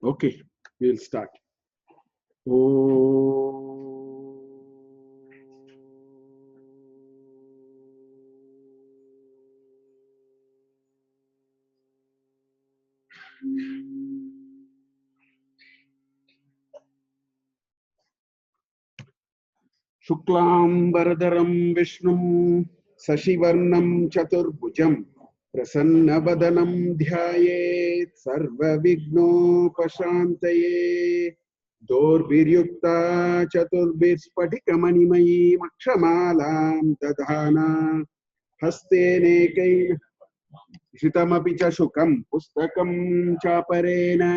Okay, we'll start. Oh. Shuklam Bharadaram Vishnum Sashivarnam Chaturbhujam Prasannabadanam Dhyayet Sarva Vigno Pashantaye Dorbiryukta Chaturbispatikamaнимayi Makshamalam Dadhana Hastene Shritamapi cha shukam pustakam chaparena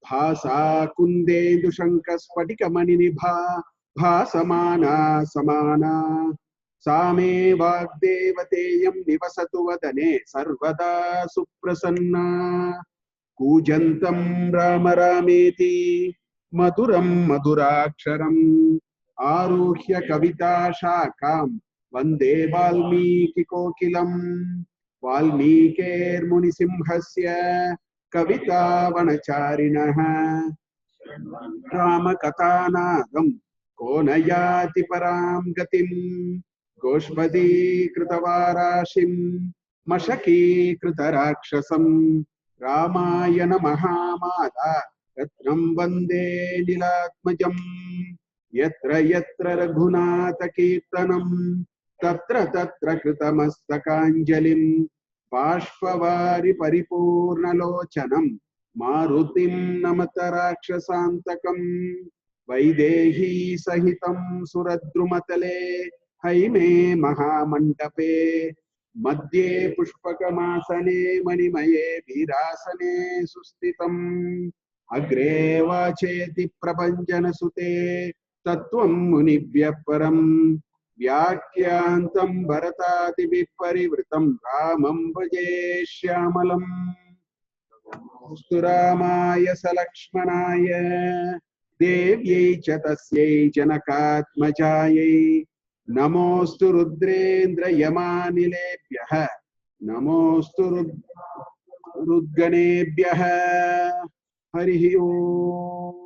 bhasa kundendu shankas patikamani nibha bhasamana samana same vagdevateyam nivasatu vadane sarvada suprasanna kujantam rama rameti maduram maduraksharam aruhya kavita shakam vande valmiki kokilam वाल्मीकिर्मुनिसिंहस्य कवितावनचारिणः रामकथानादं को न याति परां गतिं गोष्पदीकृतवाराशिं मशकीकृतराक्षसं रामायण महामाला रत्नं वन्दे लीलात्मजं यत्र यत्र रघुनाथकीर्तनं तत्र तत्र कृतमस्तकाञ्जलिं बाष्पवारि परिपूर्णलोचनं मारुतिं नमत राक्षसान्तकं वैदेही सहितं सुरद्रुमतले हैमे महामण्डपे मध्ये पुष्पकमासने मणिमये वीरासने सुस्थितम् अग्रे वाचेति प्रभञ्जनसुते तत्त्वं मुनिभ्यः परम् व्याख्यान्तं भरतादिभिः परिवृतं रामं भजे श्यामलम् स्तु रामाय सलक्ष्मणाय देव्यै च तस्यै जनकात्मजायै नमोऽस्तु रुद्रेन्द्रयमानिलेभ्यः नमोऽस्तु रुद्गणेभ्यः हरिः ओम्.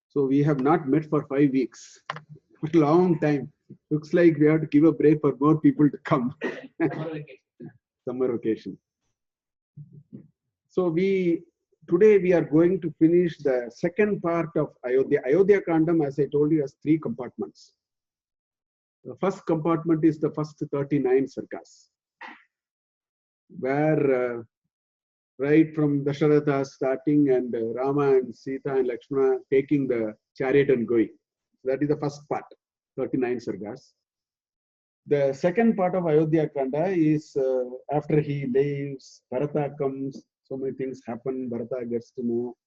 So we have not met for 5 weeks. A long time. Looks like we have to give a break for more people to come. Summer vacation. So today we are going to finish the second part of Ayodhya. Ayodhya Kandam, as I told you, has 3 compartments. The first compartment is the first 39 sargas, where right from Dasharatha starting and Rama and Sita and Lakshmana taking the chariot and going. That is the first part, 39 sargas. The second part of Ayodhya Kanda is after he leaves, Bharata comes, so many things happen, Bharata gets to know.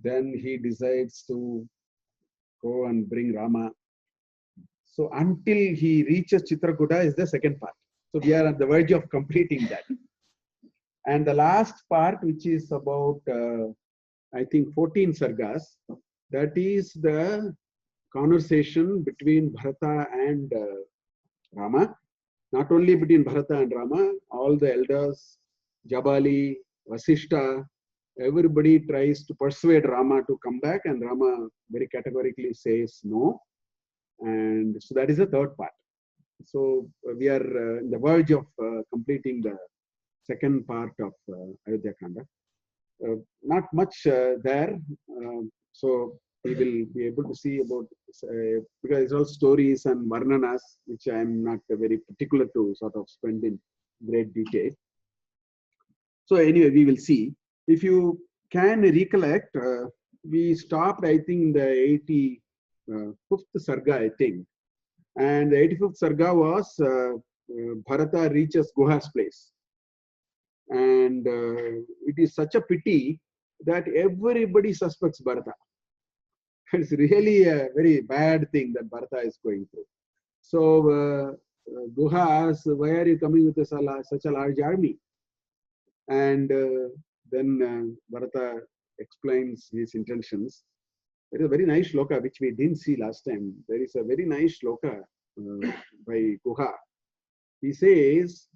Then he decides to go and bring Rama. So until he reaches Chitrakuta is the second part. So we are at the verge of completing that. And the last part, which is about, I think, 14 sargas, that is the conversation between Bharata and Rama. Not only between Bharata and Rama, all the elders, Jabali, Vasishta, everybody tries to persuade Rama to come back, and Rama very categorically says no. And so that is the third part. So we are in the verge of completing the second part of Ayodhya Kanda. Not much there. So we will be able to see about, because it's all stories and varnanas, which I am not very particular to sort of spend in great detail. So anyway, we will see. If you can recollect, we stopped, I think, in the 85th Sarga, I think. And the 85th Sarga was Bharata reaches Guha's place. And it is such a pity that everybody suspects Bharata. It's really a very bad thing that Bharata is going through. So Guha asks, why are you coming with such a large army? And then Bharata explains his intentions. There is a very nice shloka which we didn't see last time. There is a very nice shloka by Guha. He says,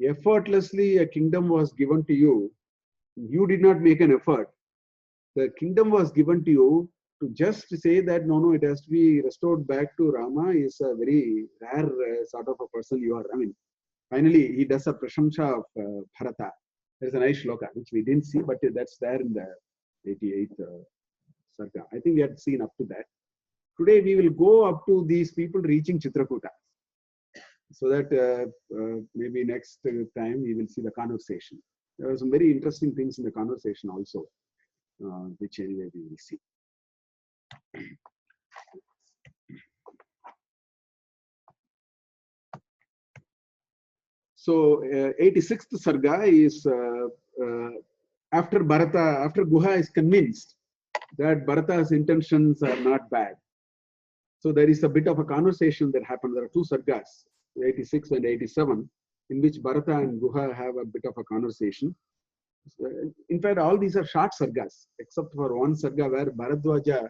effortlessly a kingdom was given to you. You did not make an effort. The kingdom was given to you. To just say that no, it has to be restored back to Rama is a very rare sort of a person you are. I mean, finally, he does a prashamsa of Bharata. There's a nice shloka which we didn't see, but that's there in the 88th Sarga. I think we had seen up to that. Today we will go up to these people reaching Chitrakuta, so that maybe next time we will see the conversation. There are some very interesting things in the conversation also, which anyway we will see. So 86th Sarga is after Bharata, after Guha is convinced that Bharata's intentions are not bad. So there is a bit of a conversation that happened. There are two Sargas, 86 and 87, in which Bharata and Guha have a bit of a conversation. In fact, all these are short Sargas, except for one Sarga where Bharadwaja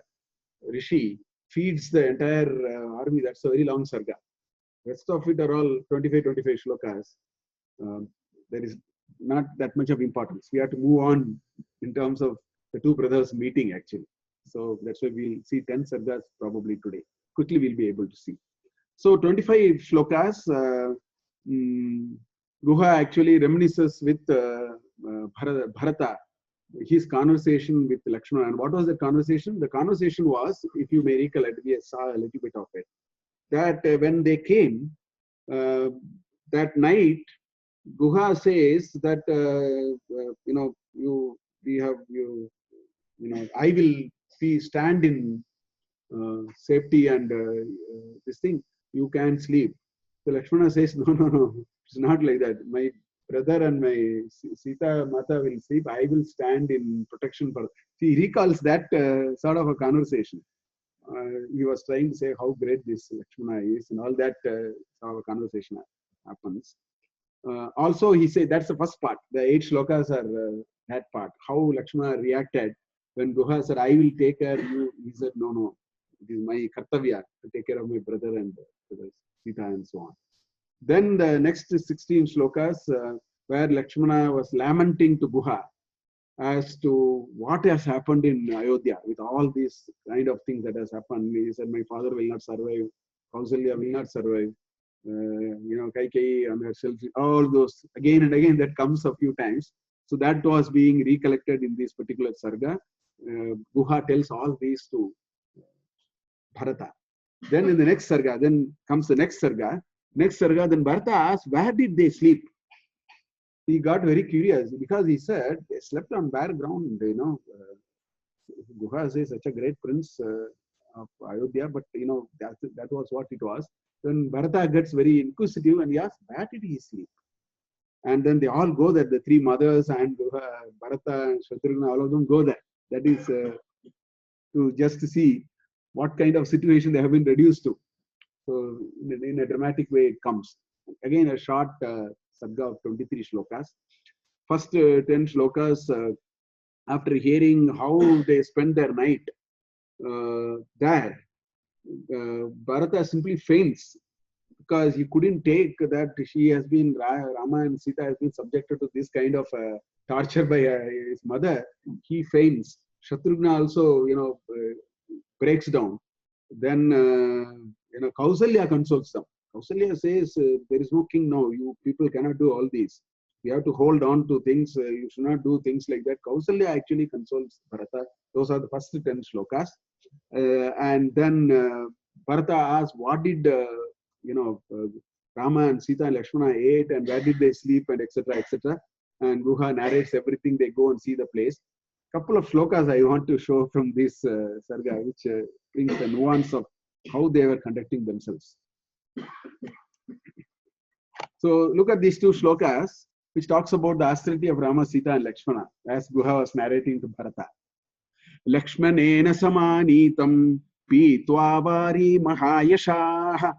Rishi feeds the entire army. That's a very long Sarga. Rest of it are all 25 shlokas. There is not that much of importance. We have to move on in terms of the two brothers meeting actually. So that's why we'll see 10 Sargas probably today. Quickly we'll be able to see. So 25 shlokas, Guha actually reminisces with Bharata, his conversation with Lakshmana. And what was the conversation? The conversation was, if you may recollect, we saw a little bit of it, that when they came that night, Guha says that I will stand in safety and this thing. You can sleep. So Lakshmana says, no, it's not like that. My brother and my Sita Mata will sleep. I will stand in protection for. He recalls that sort of a conversation. He was trying to say how great this Lakshmana is, and all that sort of a conversation happens. Also, he said that's the first part. The 8 shlokas are that part. How Lakshmana reacted when Guha said, "I will take care of you." He said, "No, it is my kartavya to take care of my brother and Sita and so on." Then the next 16 shlokas where Lakshmana was lamenting to Guha as to what has happened in Ayodhya with all these kind of things that has happened. He said, "My father will not survive. Kausalya will not survive. Kaikeyi and herself." All those again and again that comes a few times. So that was being recollected in this particular Sarga. Guha tells all these to Bharata. Then in the next Sarga, then comes the next Sarga. Next Sarga, then Bharata asks, where did they sleep? He got very curious because he said they slept on bare ground. Guha is such a great prince of Ayodhya, but that was what it was. Then Bharata gets very inquisitive and he asks, where did he sleep? And then they all go there. The 3 mothers and Bharata and Shatrugna, all of them go there. That is to just see what kind of situation they have been reduced to. So in a dramatic way, it comes. Again, a short Sarga of 23 shlokas. First 10 shlokas, after hearing how they spend their night there, Bharata simply faints because he couldn't take that she has been, Rama and Sita has been subjected to this kind of torture by his mother. He faints. Shatrugna also, breaks down. Then, Kausalya consoles them. Kausalya says, there is no king now. You people cannot do all these. You have to hold on to things. You should not do things like that. Kausalya actually consoles Bharata. Those are the first 10 shlokas. And then Bharata asks, what did, Rama and Sita and Lakshmana ate and where did they sleep and etc. etc. And Guha narrates everything. They go and see the place. Couple of shlokas I want to show from this Sarga, which brings the nuance of how they were conducting themselves. So look at these 2 shlokas, which talks about the austerity of Rama, Sita and Lakshmana, as Guha was narrating to Bharata. Lakshmanena samanitam pitva vari mahayashaha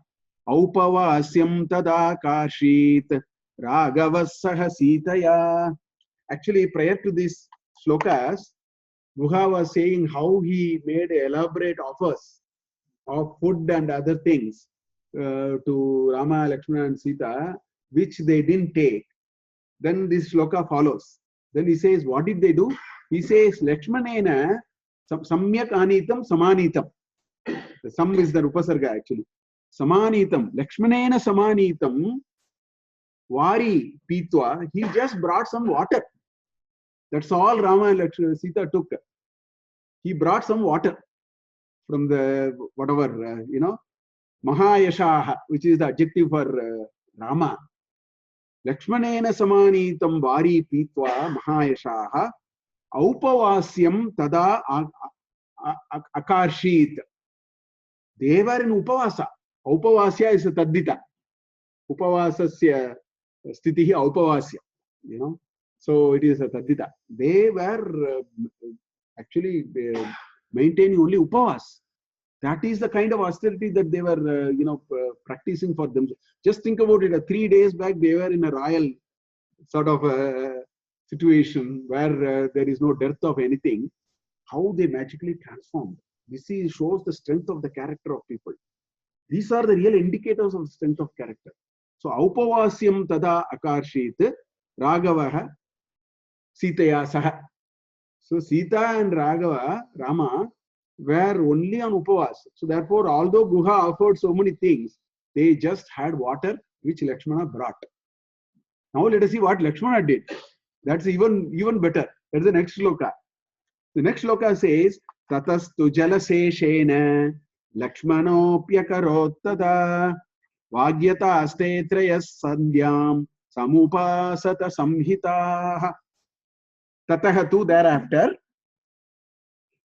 aupavasyam tadakashit ragavas saha sitaya. Actually, prior to these shlokas, Guha was saying how he made elaborate offers of food and other things to Rama, Lakshmana and Sita, which they didn't take. Then this shloka follows. Then he says, what did they do? He says, Lakshmanena samyak anitam samanitam. The sam is the upasarga actually. Samanitam. Lakshmanena samanitam vari pitwa. He just brought some water. That's all Rama and Lakshmana, Sita took. He brought some water from the whatever, Mahayashaha, which is the adjective for Rama. Lakshmanena samanitam vari pitva Mahayashaha aupavasyam tada akarshit. They were in upavasa. Upavasya is a taddita. Upavasasya stitihi upavasya. So it is a taddita. They were actually maintaining only upavas. That is the kind of austerity that they were, practicing for them. Just think about it. 3 days back, they were in a royal sort of situation where there is no dearth of anything. How they magically transformed. This shows the strength of the character of people. These are the real indicators of the strength of character. So, aupavasyam tada akarshit Raghavaha Sitaya saha. So, Sita and Rama, were only on upavas. So, therefore, although Guha offered so many things, they just had water which Lakshmana brought. Now, let us see what Lakshmana did. That's even better. That's the next shloka. The next shloka says, Tatastu jalaseshena Lakshmanopyakarot tada Vagyata aste trayas sandhyam samupasata samhita. Tatahatu thereafter,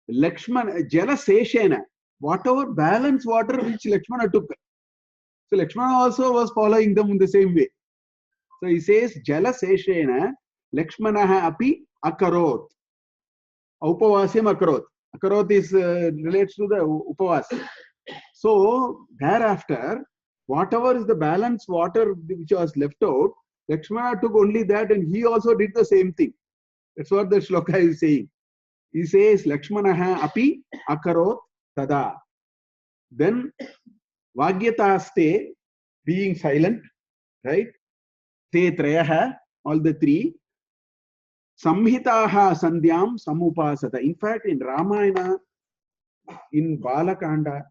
Lakshmana jalaseshena, whatever balance water which Lakshmana took. So Lakshmana also was following them in the same way. So he says, jalaseshena Lakshmanaha api akarot. Upavasyam akarot. Akarot is relates to the upavas. So thereafter, whatever is the balance water which was left out, Lakshmana took only that and he also did the same thing. That's what the shloka is saying. He says, Lakshmanaha api akarot tada. Then Vagyataste, being silent, right? Te trayaha, all the three. Samhitaha sandhyam samupasata. In fact, in Ramayana, in Balakanda,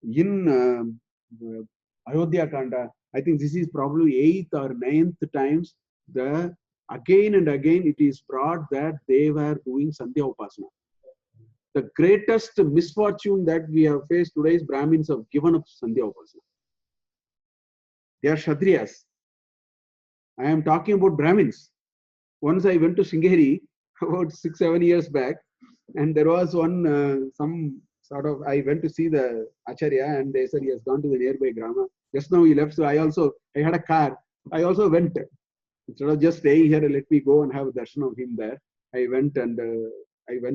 in Ayodhya Kanda, I think this is probably 8th or 9th times, again and again it is brought that they were doing Sandhya Upasana. The greatest misfortune that we have faced today is Brahmins have given up Sandhya Upasana. They are Kshatriyas. I am talking about Brahmins. Once I went to Sringeri about 6-7 years back, and there was one, I went to see the Acharya, and they said he has gone to the nearby Grama. Just now he left, so I had a car. I also went. Instead of just staying here, let me go and have a darshan of him there. I went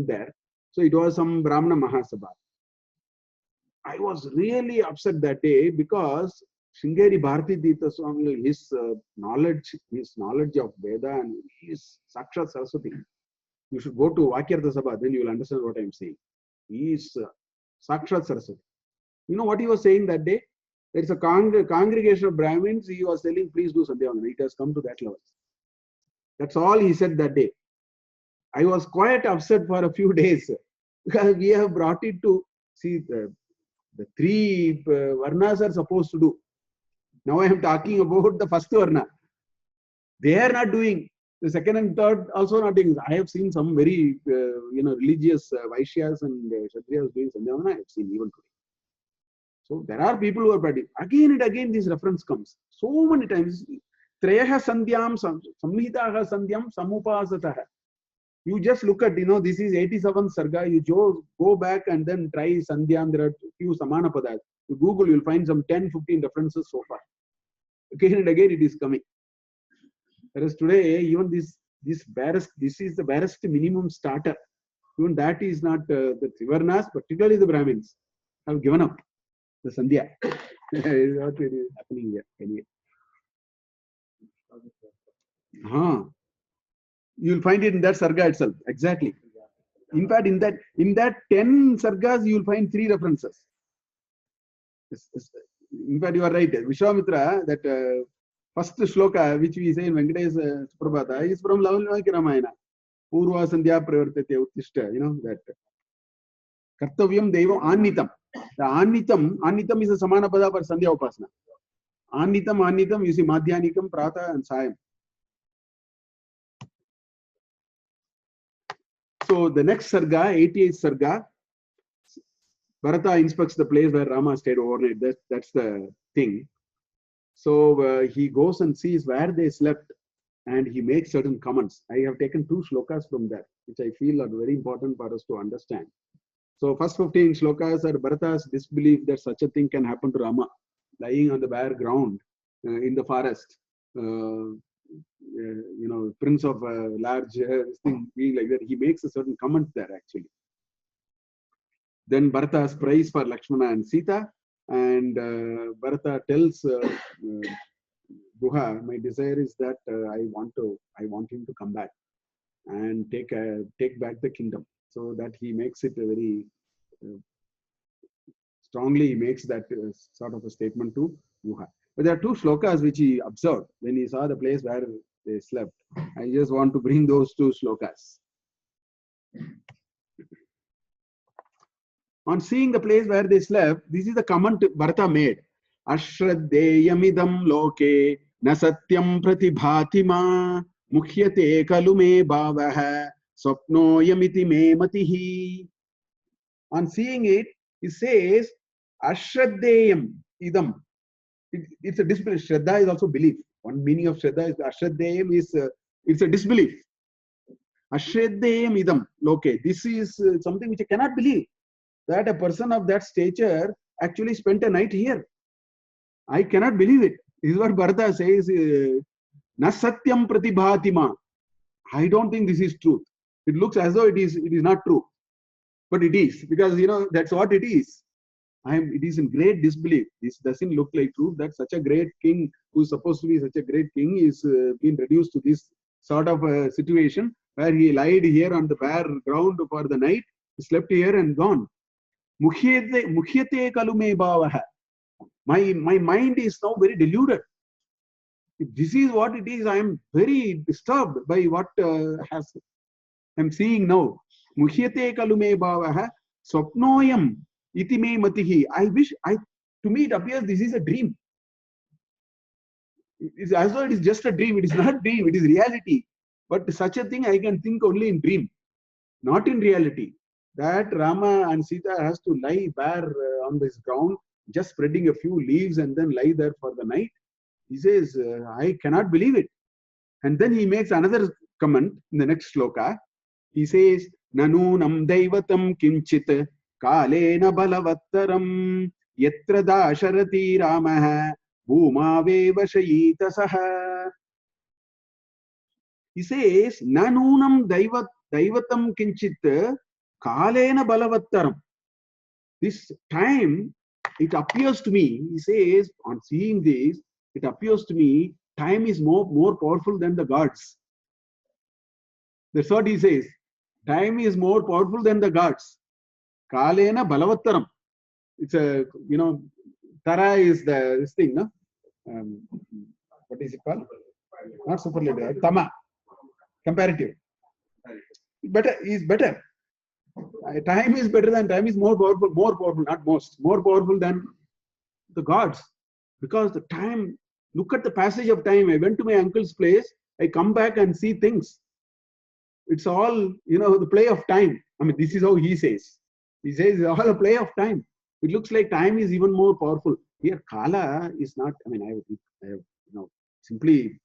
there. So it was some Brahmana Mahasabha. I was really upset that day because Sringeri Bharati Tirtha Swami, his knowledge of Veda and his Sakshat Saraswati. You should go to Vakyartha Sabha, then you will understand what I am saying. He is Sakshat Saraswati. You know what he was saying that day? There is a congregation of Brahmins. He was telling, please do Sandhya Vandana. It has come to that level. That's all he said that day. I was quite upset for a few days because we have brought it to see the three Varnas are supposed to do. Now I am talking about the first Varna. They are not doing. The second and third also not doing. I have seen some very religious Vaishyas and Kshatriyas doing Sandhya Vandana. I have seen even today. So there are people who are practicing. Again and again this reference comes. So many times. Treyaha sandhyam, samhitaha sandhyam, samupasataha. You just look at, this is 87th Sarga. You go back and then try sandhyam. There are few samana padas. You Google, you'll find some 10-15 references so far. Again and again it is coming. Whereas today, even this is the barest minimum starter. Even that is not the Trivarnas, particularly the Brahmins, have given up the Sandhya. Is what is happening here. Anyway. You'll find it in that Sarga itself. Exactly. In fact, in that 10 sargas, you will find 3 references. In fact, you are right. Vishwamitra, that first shloka which we say in Venkatesh Suprabhata is from Valmiki Ramayana. Purva Sandhya Pravartate Uttishta. You know that. Kartavyam Devam Anitam. The Anitam is a Samana Pada for Sandhya Upasana. Anitam, you see Madhyanikam, Prata and Sayam. So the next Sarga, 88th Sarga, Bharata inspects the place where Rama stayed overnight. That's the thing. So he goes and sees where they slept and he makes certain comments. I have taken 2 shlokas from that, which I feel are very important for us to understand. So first 15 shlokas are Bharata's disbelief that such a thing can happen to Rama, lying on the bare ground in the forest. Prince of a large thing being like that. He makes a certain comment there actually. Then Bharata's praise for Lakshmana and Sita, and Bharata tells Guha, my desire is that I want him to come back and take back the kingdom. So that he makes it a very strongly. He makes that sort of a statement to Guha. But there are 2 shlokas which he observed when he saw the place where they slept. I just want to bring those 2 shlokas. On seeing the place where they slept, this is the comment Bharata made. Ashraddeyamidam loke na satyam pratibhatima mukhyate kalume bhavaha swapnoyamiti me matihi. On seeing it, he says, Ashraddeyam idam. It's a disbelief. Shraddha is also belief. One meaning of Shraddha is Ashraddeyam is it's a disbelief. Ashraddeyam idam loke. This is something which I cannot believe. That a person of that stature actually spent a night here. I cannot believe it. This is what Bharata says. Na satyam pratibhatima. I don't think this is truth. It looks as though it is not true. But it is, because that's what it is. It is in great disbelief. This doesn't look like truth that such a great king, who is supposed to be such a great king, is being reduced to this sort of a situation where he lied here on the bare ground for the night, slept here and gone. Mukhyate kalume bhavaha. My mind is now very deluded. If this is what it is, I am very disturbed by what I'm seeing now. Mukhyate kalume bhavaha swapnoyam iti me matihi. To me it appears this is a dream. It's as though it is just a dream. It is not dream, it is reality. But such a thing I can think only in dream, not in reality. That Rama and Sita has to lie bare on this ground, just spreading a few leaves and then lie there for the night. He says, I cannot believe it. And then he makes another comment in the next shloka. He says, Nanunam daivatam kinchit kalena balavattaram yatra dasharati ramaha bhumave vashayita saha. He says, Nanunam daivatam kinchit kalena balavattaram. This time, it appears to me, he says, on seeing this, it appears to me, time is more powerful than the gods. That's what he says. Time is more powerful than the gods. Kalena balavattaram. It's a, Tara is this thing, no? What is it called? Not superlative. Tama. Comparative. Better is better. Time is better than, time is more powerful, not most, more powerful than the gods. Because the time, look at the passage of time. I went to my uncle's place, I come back and see things. It's all, the play of time. I mean, this is how he says. He says it's all a play of time. It looks like time is even more powerful. Here, Kala is not, I have simply,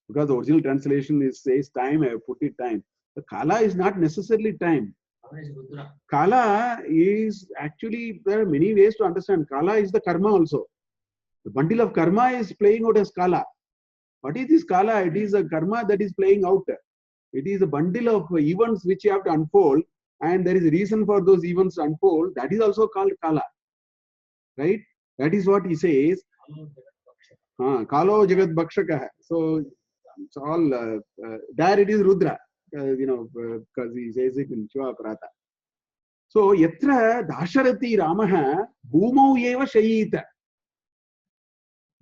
because the original translation says time, I have put it time. The Kala is not necessarily time. Kala is actually, there are many ways to understand. Kala is the karma also. The bundle of karma is playing out as Kala. What is this Kala? It is a karma that is playing out. It is a bundle of events which you have to unfold, and there is a reason for those events to unfold. That is also called Kala. Right? That is what he says. Kalo Jagat Bhakshaka. So it's all, there it is Rudra. because he says it in Shiva Bharata. So, yatra Dasharati Ramaha Bhumau eva Shayita.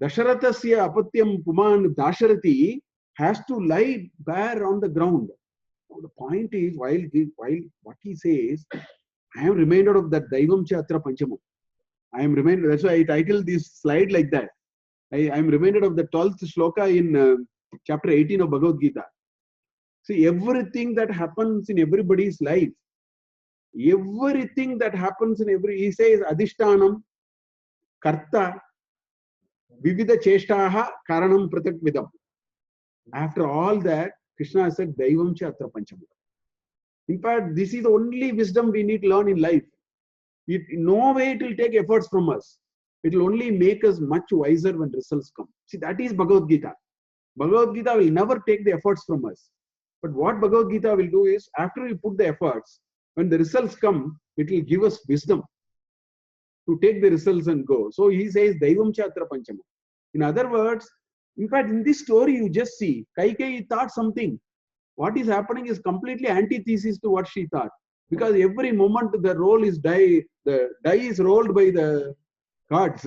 Dasharathasya apatyam Puman Dasharati has to lie bare on the ground. Now, the point is, while what he says, I am reminded of that Daivam Chatra Panchamam. I am reminded, that's why I titled this slide like that. I am reminded of the 12th shloka in chapter 18 of Bhagavad Gita. See, everything that happens in everybody's life, everything that happens in he says, Adhishtanam, Karta, Vividha Cheshtaha, Karanam Pratak Vidam. After all that, Krishna said, Daivam Chatra Panchamam. In fact, this is the only wisdom we need to learn in life. No way it will take efforts from us. It will only make us much wiser when results come. See, that is Bhagavad Gita. Bhagavad Gita will never take the efforts from us. But what Bhagavad Gita will do is, after we put the efforts, when the results come, it will give us wisdom to take the results and go. So he says, Daivam Chatra Panchama. In other words, in fact, in this story, you just see, Kaikeyi thought something. What is happening is completely antithesis to what she thought. Because every moment the die is rolled by the gods.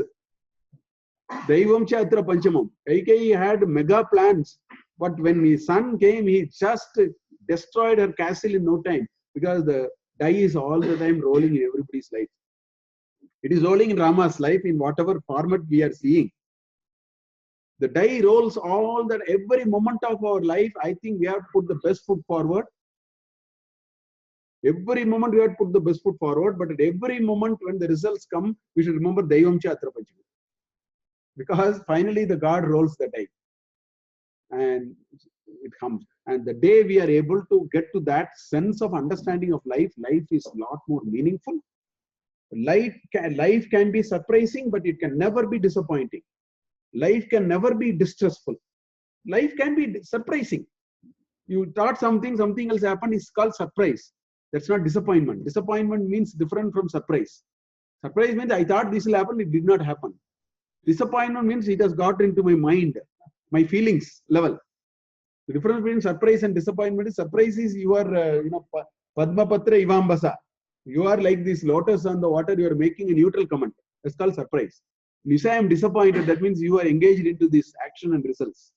Daivam Chatra Panchamam. Kaikeyi had mega plans, but when his son came, he just destroyed her castle in no time, because the die is all the time rolling in everybody's life. It is rolling in Rama's life in whatever format we are seeing. The die rolls all that every moment of our life. I think we have to put the best foot forward. Every moment we have to put the best foot forward, but at every moment when the results come, we should remember Daivam Chatra Panchama. Because finally the God rolls the die. And it comes. And the day we are able to get to that sense of understanding of life, life is a lot more meaningful. Life can be surprising, but it can never be disappointing. Life can never be distressful. Life can be surprising. You thought something else happened, it's called surprise. That's not disappointment. Disappointment means different from surprise. Surprise means I thought this will happen, it did not happen. Disappointment means it has got into my mind, my feelings level. The difference between surprise and disappointment is, surprise is you are, Padma Patra Ivambasa. You are like this lotus on the water, you are making a neutral comment. That's called surprise. When you say I am disappointed, that means you are engaged into this action and results.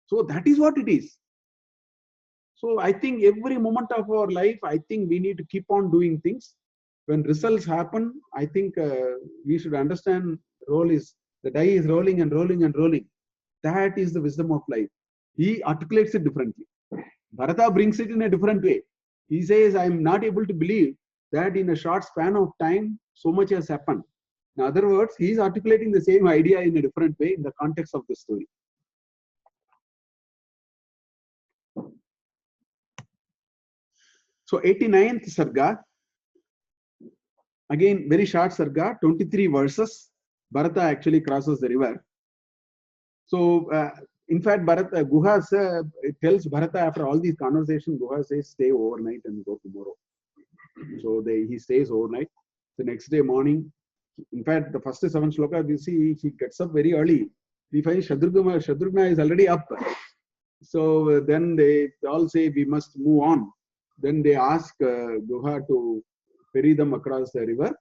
So that is what it is. So I think every moment of our life, I think we need to keep on doing things. When results happen, I think we should understand role is, the die is rolling and rolling and rolling. That is the wisdom of life. He articulates it differently. Bharata brings it in a different way. He says, I am not able to believe that in a short span of time, so much has happened. In other words, he is articulating the same idea in a different way in the context of the story. So 89th Sarga, again very short Sarga, 23 verses. Bharata actually crosses the river. So in fact, Guha tells Bharata, after all these conversations, Guha says, stay overnight and go tomorrow. So he stays overnight. The next day morning, in fact, the first 7 shlokas, we see he gets up very early. We find Shatrugna is already up. So then they all say, we must move on. Then they ask Guha to ferry them across the river.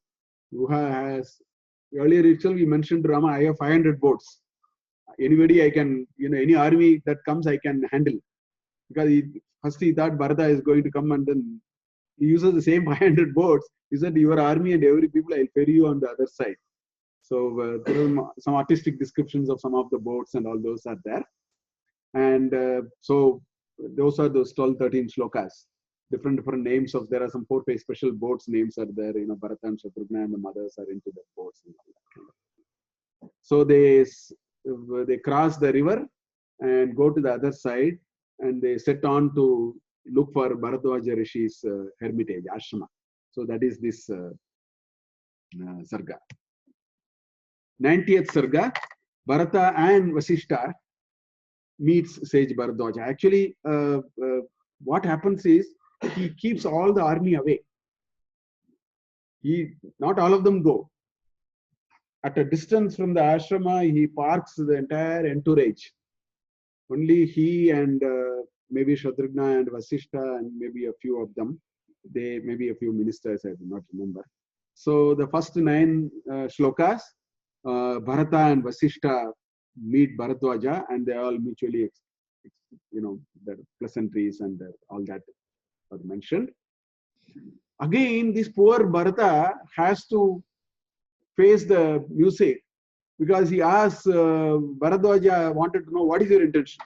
Guha has, earlier itself we mentioned to Rama, I have 500 boats. Anybody I can, any army that comes I can handle. Because first he thought Bharata is going to come, and then he uses the same 500 boats. He said, your army and every people, I'll ferry you on the other side. So there are some artistic descriptions of some of the boats and all those are there. And so those are those 12, 13 shlokas. Different names of, there are some 4, 5 special boats names are there. Bharata and Shatrugna and the mothers are into the boats. And all that. So they cross the river and go to the other side, and they set on to look for Bharadwaja Rishi's hermitage, ashrama. So that is this Sarga. 90th Sarga, Bharata and Vasishta meets sage Bharadwaja. Actually, what happens is, he keeps all the army away. Not all of them go. At a distance from the ashrama, he parks the entire entourage. Only he and maybe Shatrugna and Vasishta and maybe a few of them. They maybe a few ministers, I do not remember. So the first 9 shlokas, Bharata and Vasishta meet Bharadwaja, and they all mutually, their pleasantries and all that are mentioned. Again, this poor Bharata has to face the music because he asks Bharadwaja wanted to know what is your intention.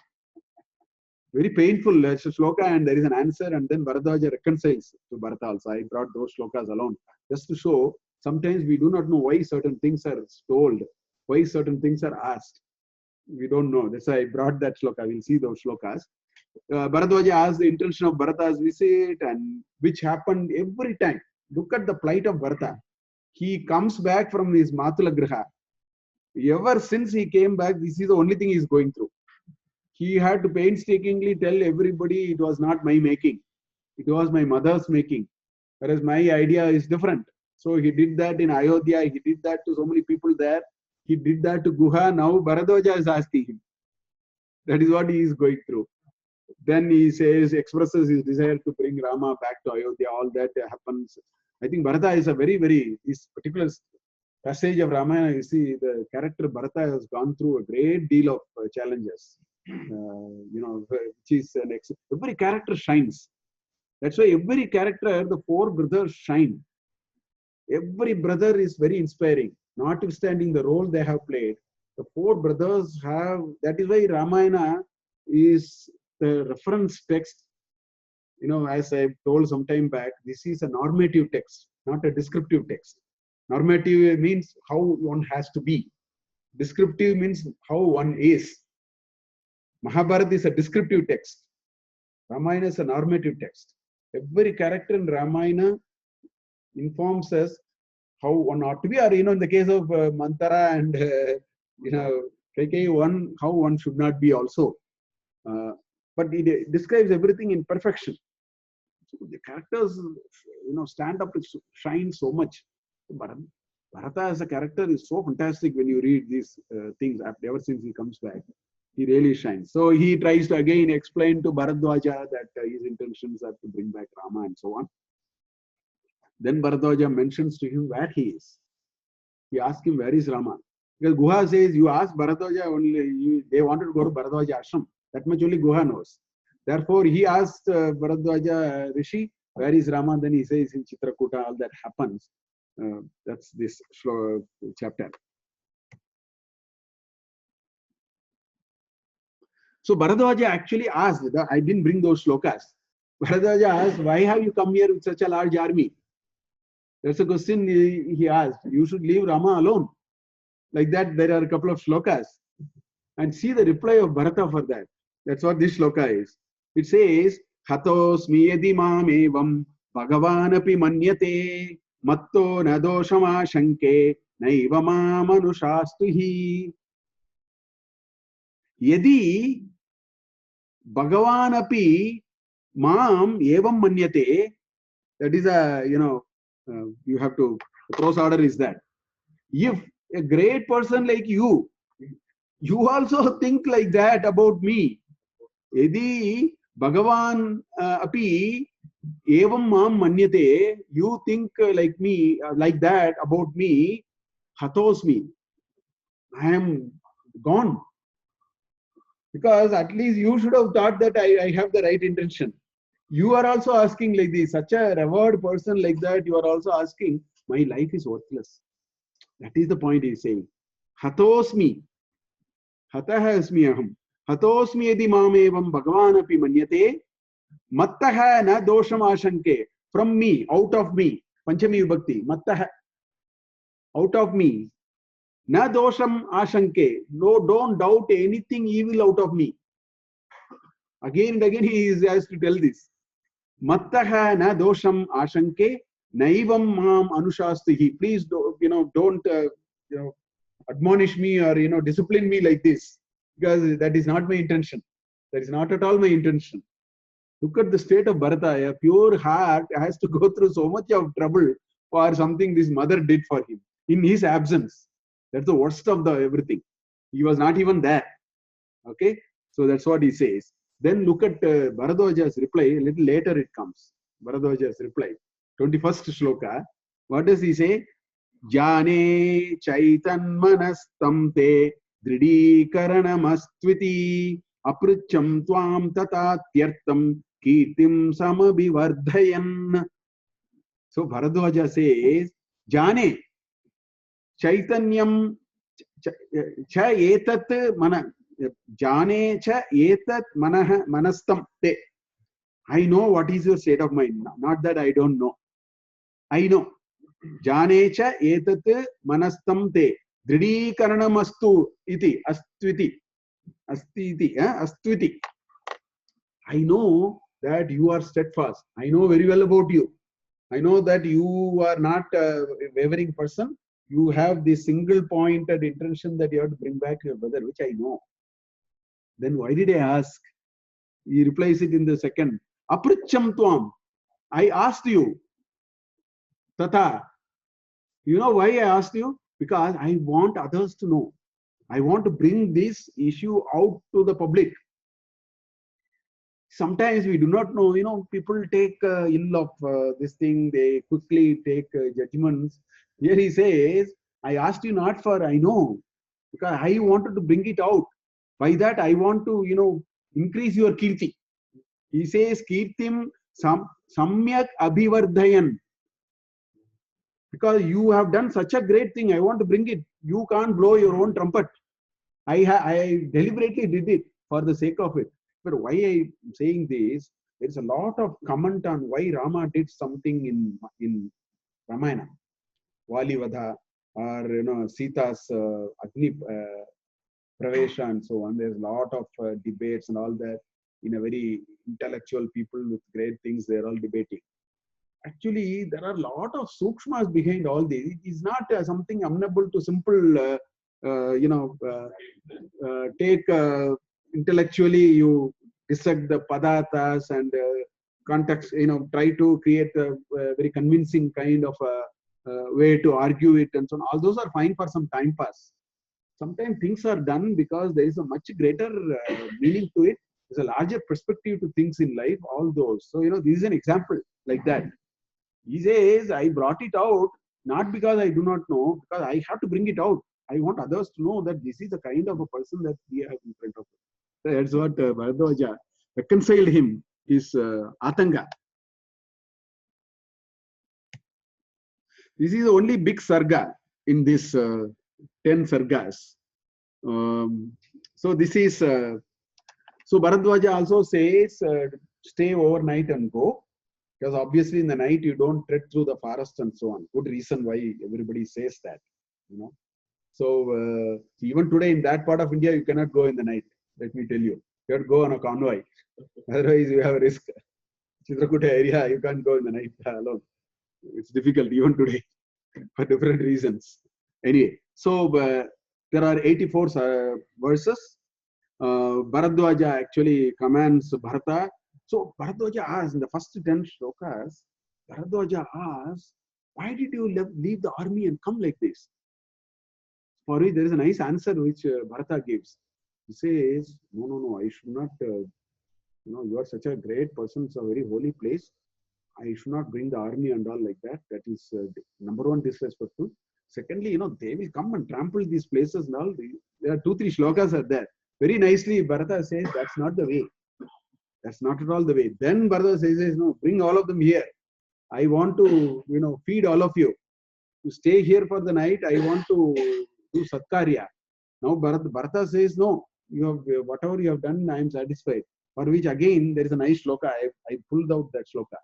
Very painful shloka, and there is an answer, and then Bharadwaja reconciles to Bharata also. I brought those shlokas alone just to show sometimes we do not know why certain things are told, why certain things are asked. We don't know. That's why I brought that shloka. We'll see those shlokas. Bharadwaja asked the intention of Bharata's visit, and which happened every time. Look at the plight of Bharata. He comes back from his Matula Griha. Ever since he came back, this is the only thing he's going through. He had to painstakingly tell everybody it was not my making. It was my mother's making. Whereas my idea is different. So he did that in Ayodhya. He did that to so many people there. He did that to Guha. Now Bharadwaja is asking him. That is what he is going through. Then he says, expresses his desire to bring Rama back to Ayodhya. All that happens. I think Bharata is a very, this particular passage of Ramayana, you see, the character Bharata has gone through a great deal of challenges. Which is every character shines. That's why every character, the 4 brothers shine. Every brother is very inspiring, notwithstanding the role they have played. The 4 brothers have, that is why Ramayana is the reference text. As I told some time back, this is a normative text, not a descriptive text. Normative means how one has to be. Descriptive means how one is. Mahabharata is a descriptive text. Ramayana is a normative text. Every character in Ramayana informs us how one ought to be, or in the case of Mantara and Kaikeyi, how one should not be also. But it describes everything in perfection. So the characters, stand up to shine so much. Bharata as a character is so fantastic when you read these things. Ever since he comes back, he really shines. So he tries to again explain to Bharadwaja that his intentions are to bring back Rama and so on. Then Bharadwaja mentions to him where he is. He asks him, where is Rama? Because Guha says, you asked Bharadwaja only, they wanted to go to Bharadwaja ashram. That much only Guha knows. Therefore, he asked Bharadwaja Rishi, where is Rama? Then he says in Chitrakuta, all that happens. That's this chapter. So Bharadwaja actually asked, I didn't bring those shlokas. Bharadwaja asked, why have you come here with such a large army? That's a question he asked. You should leave Rama alone. Like that, there are a couple of shlokas. And see the reply of Bharata for that. That's what this shloka is. It says, Hatosmi yadi mam evam bhagavanapi manyate matto nadoshama shanke naiva mam anushastuhi. Yadi Bhagavanapi mam evam manyate. That is you have to, the prose order is that. If a great person like you also think like that about me. Yadi Bhagavan api evam mam manyate, you think like me, like that about me, hatosmi, I am gone. Because at least you should have thought that I have the right intention. You are also asking like this, such a revered person like that, you are also asking, my life is worthless. That is the point he is saying. Hatosmi. Hataha asmi aham. Hatosmi yadi mam evam bhagavan api manyate mattaha na dosham ashanke. From me, out of me. Panchami vibhakti. Mattaha. Out of me. Na dosham ashanke. No, don't doubt anything evil out of me. Again and again he has to tell this. Mattaha na dosham ashanke naivam mam anushastihi. Please don't admonish me or discipline me like this, because that is not my intention. That is not at all my intention. Look at the state of Bharata. A pure heart has to go through so much of trouble for something this mother did for him in his absence. That's the worst of the everything. He was not even there. Okay. So that's what he says. Then look at Bharadwaja's reply. A little later it comes. Bharadwaja's reply. 21st shloka. What does he say? Jane chaitan manastam te dridikaranamastwiti aprucham tvam tatatyartam kirtim samabhivardhayan. So Bharadwaja says, Jane chaitanyam cha etat mana jane cha etat manah manastam te. I know what is your state of mind. Not that I don't know. I know. Jane cha etat manastam te. Dridikaranamastu iti astwiti. Astiti. Astwiti. I know that you are steadfast. I know very well about you. I know that you are not a wavering person. You have this single pointed intention that you have to bring back your brother, which I know. Then why did I ask? He replies it in the second. Apracham tvam. I asked you. Tata. You know why I asked you? Because I want others to know. I want to bring this issue out to the public. Sometimes we do not know, people take ill of this thing, they quickly take judgments. Here he says, I asked you not for, I know, because I wanted to bring it out. By that, I want to, increase your kirti. He says, kirtim samyak abhivardhayan. Because you have done such a great thing, I want to bring it. You can't blow your own trumpet. I deliberately did it for the sake of it. But why I am saying this, there is a lot of comment on why Rama did something in Ramayana, Valivadha, or Sita's Agni Pravesha and so on. There's a lot of debates and all that. In a very intellectual people with great things, they're all debating. Actually, there are a lot of sukshmas behind all this. It is not something amenable to simple, take intellectually you dissect the padathas and context, try to create a very convincing kind of way to argue it and so on. All those are fine for some time pass. Sometimes things are done because there is a much greater meaning to it. There's a larger perspective to things in life, all those. So, this is an example like that. He says, I brought it out not because I do not know, because I have to bring it out. I want others to know that this is the kind of a person that we have in front of us. That's what Bharadwaja reconciled him, his Atanga. This is the only big Sarga in this 10 Sargas. So this is, so Bharadwaja also says, stay overnight and go. Because obviously in the night you don't tread through the forest and so on. Good reason why everybody says that, So even today in that part of India, you cannot go in the night. Let me tell you, you have to go on a convoy. Otherwise, you have a risk. Chitrakuta area, you can't go in the night alone. It's difficult even today for different reasons. Anyway, so there are 84 verses. Bharadwaja actually commands Bharata. So Bharadwaja asks in the first 10 shlokas, Bharadwaja asks, why did you leave the army and come like this? For which there is a nice answer which Bharata gives. He says, no, I should not, you are such a great person, it's a very holy place. I should not bring the army and all like that. That is number one, disrespectful. Secondly, they will come and trample these places and all. There are 2-3 shlokas are there. Very nicely, Bharata says, that's not the way. That's not at all the way. Then Bharata says, no, bring all of them here. I want to, feed all of you. You stay here for the night. I want to do Satkarya. Now Bharata says, no, you have whatever you have done, I am satisfied. For which again, there is a nice shloka. I pulled out that shloka.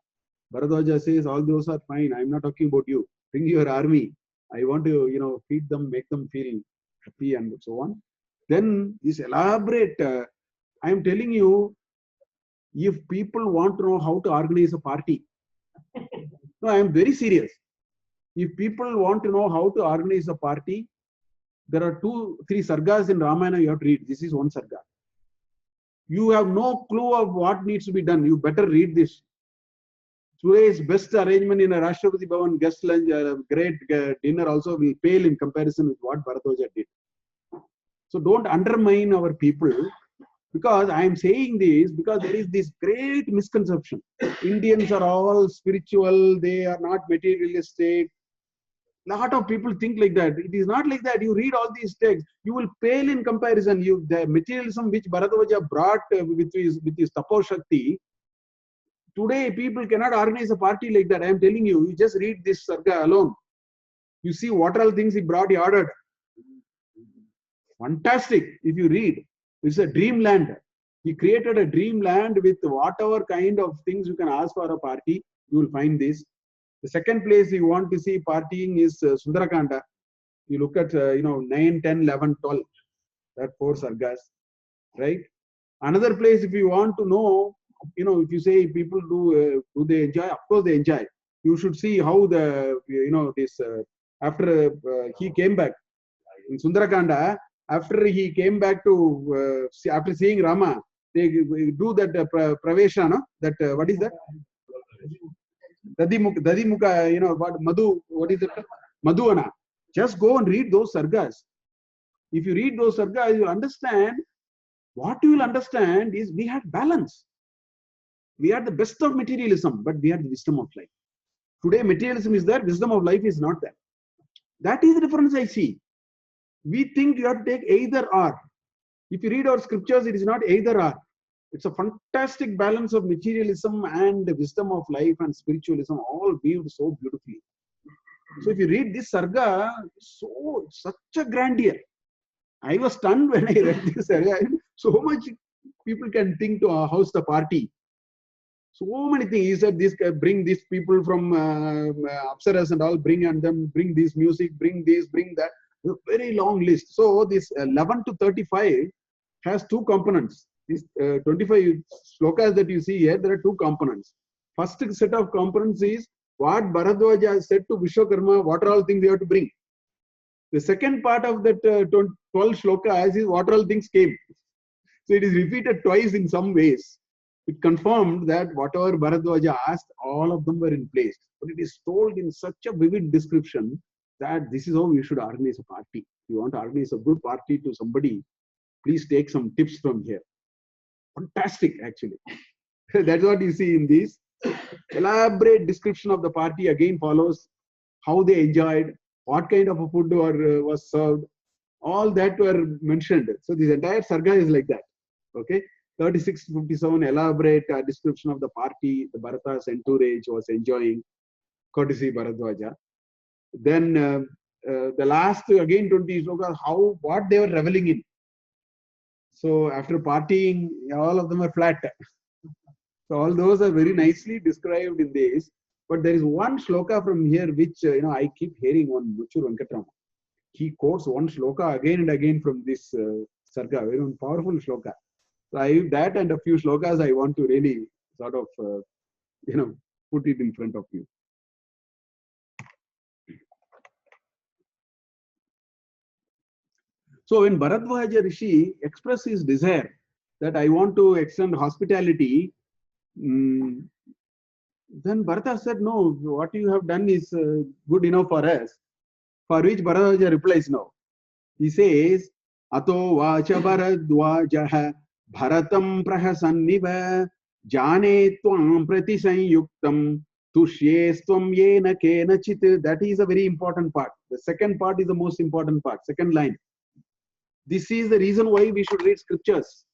Bharadwaja says, all those are fine. I am not talking about you. Bring your army. I want to, feed them, make them feel happy and so on. Then this elaborate, I am telling you, if people want to know how to organize a party, no, I am very serious. If people want to know how to organize a party, there are 2-3 sargas in Ramayana you have to read. This is one sarga. You have no clue of what needs to be done. You better read this. Today's best arrangement in a Rashtrapati Bhavan guest lunch, great dinner also will pale in comparison with what Bharadwaja did. So don't undermine our people Because I am saying this because there is this great misconception. Indians are all spiritual, they are not materialistic. Lot of people think like that. It is not like that. You read all these texts, you will pale in comparison. The materialism which Bharadwaja brought with his tapo shakti. Today, people cannot organize a party like that. I am telling you, you just read this Sarga alone. You see what all things he brought, he ordered. Fantastic. If you read, it's a dreamland. He created a dreamland with whatever kind of things you can ask for a party. You will find this. The second place you want to see partying is Sundarakanda. You look at 9, 10, 11, 12. That 4 sargas, right? Another place, if you want to know, if you say people do they enjoy? Of course they enjoy. You should see how after he came back in Sundarakanda. After he came back to after seeing Rama, they do that pravesha, no? That what is that? Dadimuka, what Madhu? What is it? Madhuana. Just go and read those sargas. If you read those sargas, you understand. What you will understand is we had balance. We are the best of materialism, but we are the wisdom of life. Today, materialism is there, wisdom of life is not there. That is the difference I see. We think you have to take either or. If you read our scriptures, it is not either or. It's a fantastic balance of materialism and the wisdom of life and spiritualism, all weaved so beautifully. So if you read this Sarga, such a grandeur. I was stunned when I read this Sarga. So much people can think to house the party. So many things. He said, bring these people from Apsaras and all, bring this music, bring this, bring that. A very long list. So this 11 to 35 has 2 components. These 25 slokas that you see here, there are 2 components. First set of components is what Bharadwaja said to Vishwakarma, what are all things you have to bring. The second part of that 12 slokas is what all things came. So it is repeated twice in some ways. It confirmed that whatever Bharadwaja asked, all of them were in place. But it is told in such a vivid description that this is how you should organize a party. If you want to organize a good party to somebody, please take some tips from here. Fantastic, actually. That's what you see in this. Elaborate description of the party again follows. How they enjoyed, what kind of a food was served, all that were mentioned. So this entire Sarga is like that. Okay. 36 to 57, elaborate description of the party the Bharata's entourage was enjoying, courtesy Bharadwaja. Then the last again 20 slokas, what they were reveling in. So after partying, all of them are flat. So all those are very nicely described in this. But there is one shloka from here which I keep hearing on Muchur Venkatram. He quotes one shloka again and again from this Sarga, very powerful shloka. So that and a few shlokas I want to really sort of put it in front of you. So when Bharadwaja Rishi expressed his desire that I want to extend hospitality, then Bharata said, no, what you have done is good enough for us. For which Bharadwaja replies now. He says, Ato vacha Bharadwaja Bharatam prahasanniva jane tvam pratisanyuktam tushyestvam yena kenachit. That is a very important part. The second part is the most important part. Second line. This is the reason why we should read scriptures.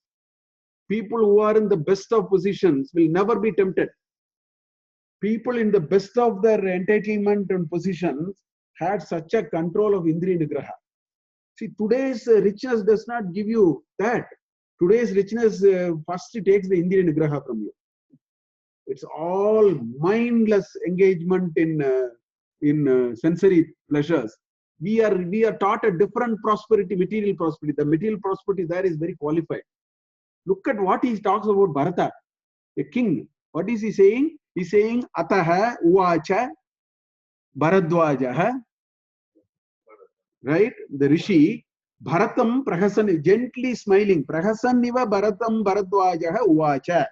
People who are in the best of positions will never be tempted. People in the best of their entitlement and positions had such a control of Indriya Nigraha. See, today's richness does not give you that. Today's richness first takes the Indriya Nigraha from you. It's all mindless engagement in sensory pleasures. We are taught a different prosperity, material prosperity. The material prosperity there is very qualified. Look at what he talks about Bharata, a king. What is he saying? He's saying, Ataha uvacha Bharadwaja, right? The Rishi, Bharatam prahasan, gently smiling. Prahasanniva Bharatam Bharadwaja uvacha.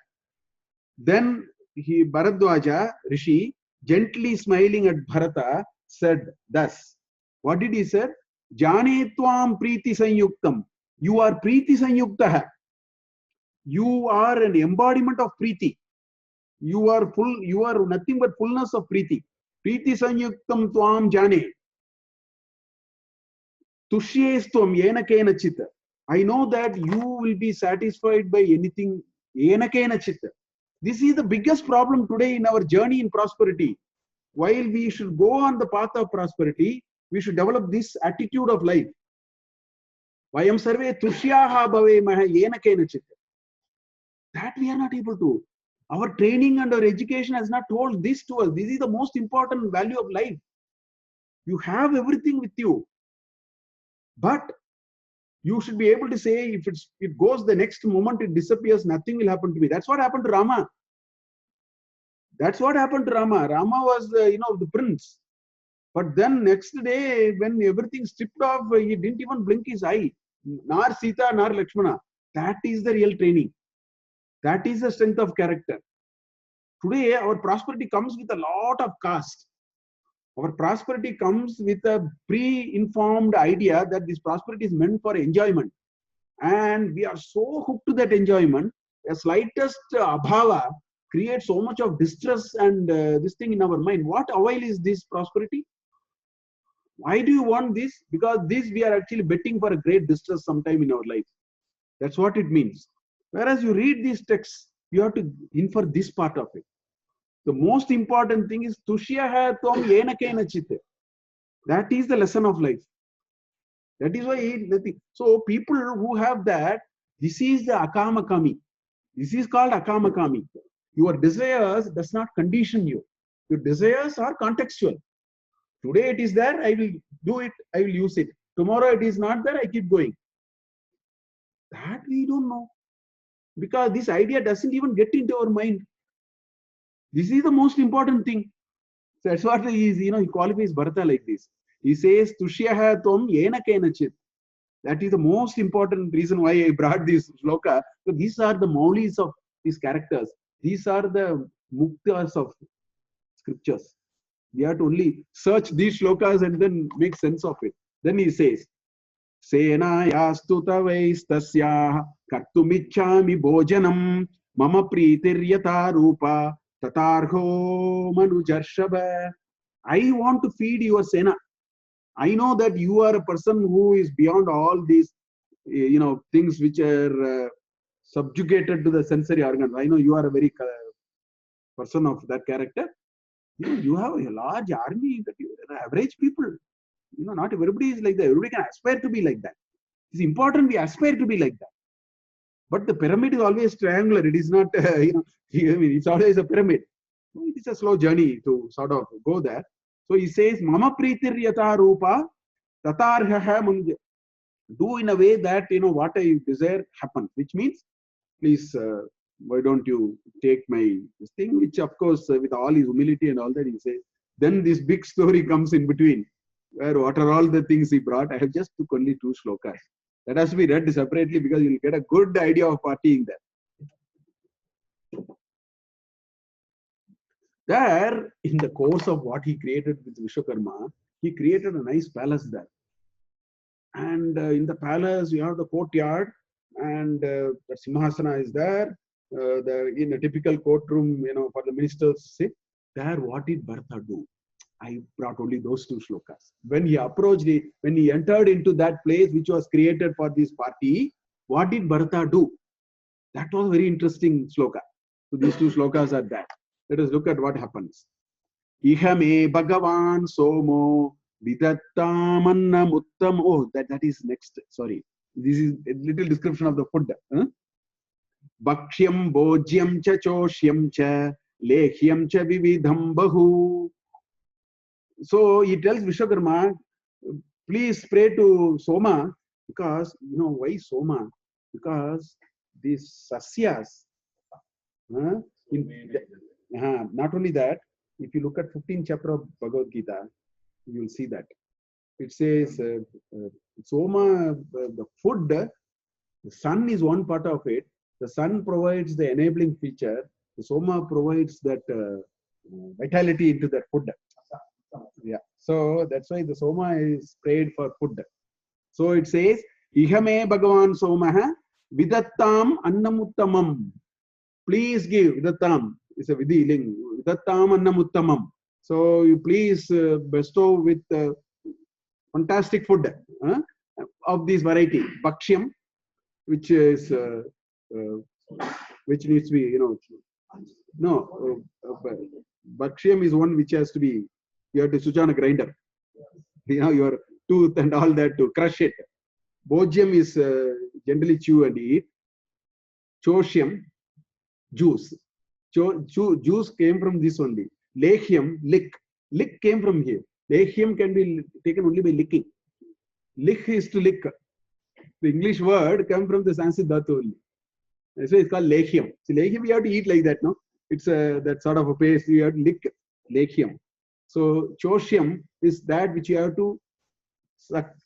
Then Bharadwaja, Rishi, gently smiling at Bharata, said thus. What did he say? Jane tvam priti sanyuktam. You are priti sanyuktaha. You are an embodiment of Preeti. You are full, you are nothing but fullness of Preeti. Preeti Sanyuktam Tvam Jane. Tushyestvam Yena Kena Chitta. I know that you will be satisfied by anything. Yena Kena Chitta. This is the biggest problem today in our journey in prosperity. While we should go on the path of prosperity, we should develop this attitude of life. Vayam sarve tushyaha bhavemaha yena kena chitta. That we are not able to. Our training and our education has not told this to us. This is the most important value of life. You have everything with you. But you should be able to say, if it goes the next moment, it disappears, nothing will happen to me. That's what happened to Rama. That's what happened to Rama. Rama was, the prince. But then next day, when everything stripped off, he didn't even blink his eye. Nor Sita, nor Lakshmana. That is the real training. That is the strength of character. Today, our prosperity comes with a lot of caste. Our prosperity comes with a pre-informed idea that this prosperity is meant for enjoyment. And we are so hooked to that enjoyment, a slightest abhava creates so much of distress and this thing in our mind. What avail is this prosperity? Why do you want this? Because this we are actually betting for a great distress sometime in our life. That's what it means. Whereas you read these texts, you have to infer this part of it. The most important thing is tushyaha tvam yena kena chitte. That is the lesson of life. That is why nothing. So people who have that, this is the akamakami. This is called akamakami. Your desires does not condition you. Your desires are contextual. Today it is there, I will do it, I will use it. Tomorrow it is not there, I keep going. That we don't know. Because this idea doesn't even get into our mind. This is the most important thing. So that's what he is, he qualifies Bharata like this. He says, Tushyaha Tom Yena Kenachit. That is the most important reason why I brought this shloka. So these are the maulis of these characters. These are the muktas of scriptures. We have to only search these shlokas and then make sense of it. Then he says, Sena yastu tavaistasya kartumichami bhojanam mama pritiryata rupa tatarho manujarshava. I want to feed your Sena. I know that you are a person who is beyond all these, things which are subjugated to the sensory organs. I know you are a very person of that character. You have a large army that you are average people. Not everybody is like that. Everybody can aspire to be like that. It's important we aspire to be like that. But the pyramid is always triangular. It is not, it's always a pyramid. It is a slow journey to sort of go there. So he says, Mama Pritir Yata Rupa Tatarha Munja. Do in a way that, what I desire happens. Which means, please, why don't you take this thing? Which, of course, with all his humility and all that, he says. Then this big story comes in between. Where what are all the things he brought? I have just took only 2 shlokas. That has to be read separately because you'll get a good idea of partying there. There, in the course of what he created with Vishwakarma, he created a nice palace there. And in the palace, you have the courtyard, and the Simhasana is there. In a typical courtroom, for the ministers sit. There, what did Bharata do? I brought only those 2 shlokas. When he approached it, when he entered into that place which was created for this party, what did Bharata do? That was a very interesting shloka. So these 2 shlokas are that. Let us look at what happens. Ihame Bhagavan Somo Vidattamanna Muttam. Oh, that is next. Sorry. This is a little description of the food. Bhakshyam Bhojyam Cha Choshyam Cha Lekhyam Cha Vividham Bahu. So he tells Vishwakarma, please pray to Soma, because, why Soma? Because these sasyas, not only that, if you look at 15th chapter of Bhagavad Gita, you will see that. It says, Soma, the food, the sun is one part of it. The sun provides the enabling feature. The Soma provides that vitality into that food. Yeah, so that's why the Soma is prayed for food. So it says, Ihame Bhagavan Somaha Vidattam annamuttamam. Please give. Vidattam is a vidhi ling. Vidattam annamuttamam. So you please bestow with fantastic food of this variety. Bhakshyam, which is which needs to be, no, Bhakshyam is one which has to be, you have to switch on a grinder. Your tooth and all that to crush it. Bhojyam is generally chew and eat. Choshyam, juice. Juice came from this only. Lekhyam, lick. Lick came from here. Lekhyam can be taken only by licking. Lick is to lick. The English word comes from the Sanskrit dhatu only. That's why it's called lekhyam. So lekhyam you have to eat like that, no? It's that sort of a paste you have to lick. Lekhyam. So choshyam is that which you have to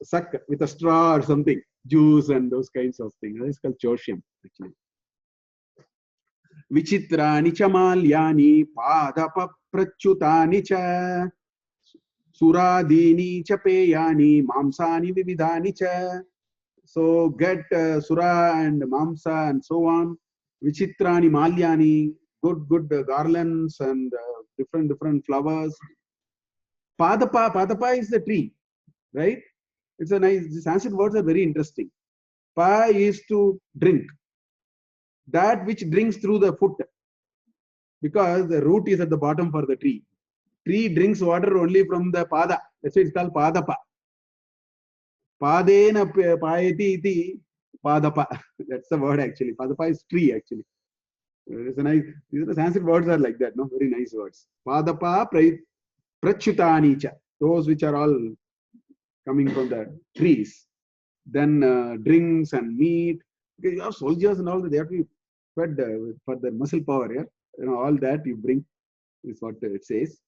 suck with a straw or something. Juice and those kinds of things. It's called choshyam actually. Vichitrani cha malyani padapa prachyutani cha suradini cha peyani mamsani vividani cha. So get sura and mamsa and so on. Vichitrani malyani, good garlands and different flowers. Padapa is the tree, right? It's a nice. The Sanskrit words are very interesting. Pa is to drink. That which drinks through the foot, because the root is at the bottom for the tree. Tree drinks water only from the pada. That's why it's called padapa. Padena payati iti padapa. That's the word actually. Padapa is tree actually. It's a nice. These are the Sanskrit words are like that, no? Very nice words. Padapa prachyutani cha. Those which are all coming from the trees. Then drinks and meat. Because you have soldiers and all that, they have to be fed for the muscle power. Yeah, all that you bring is what it says.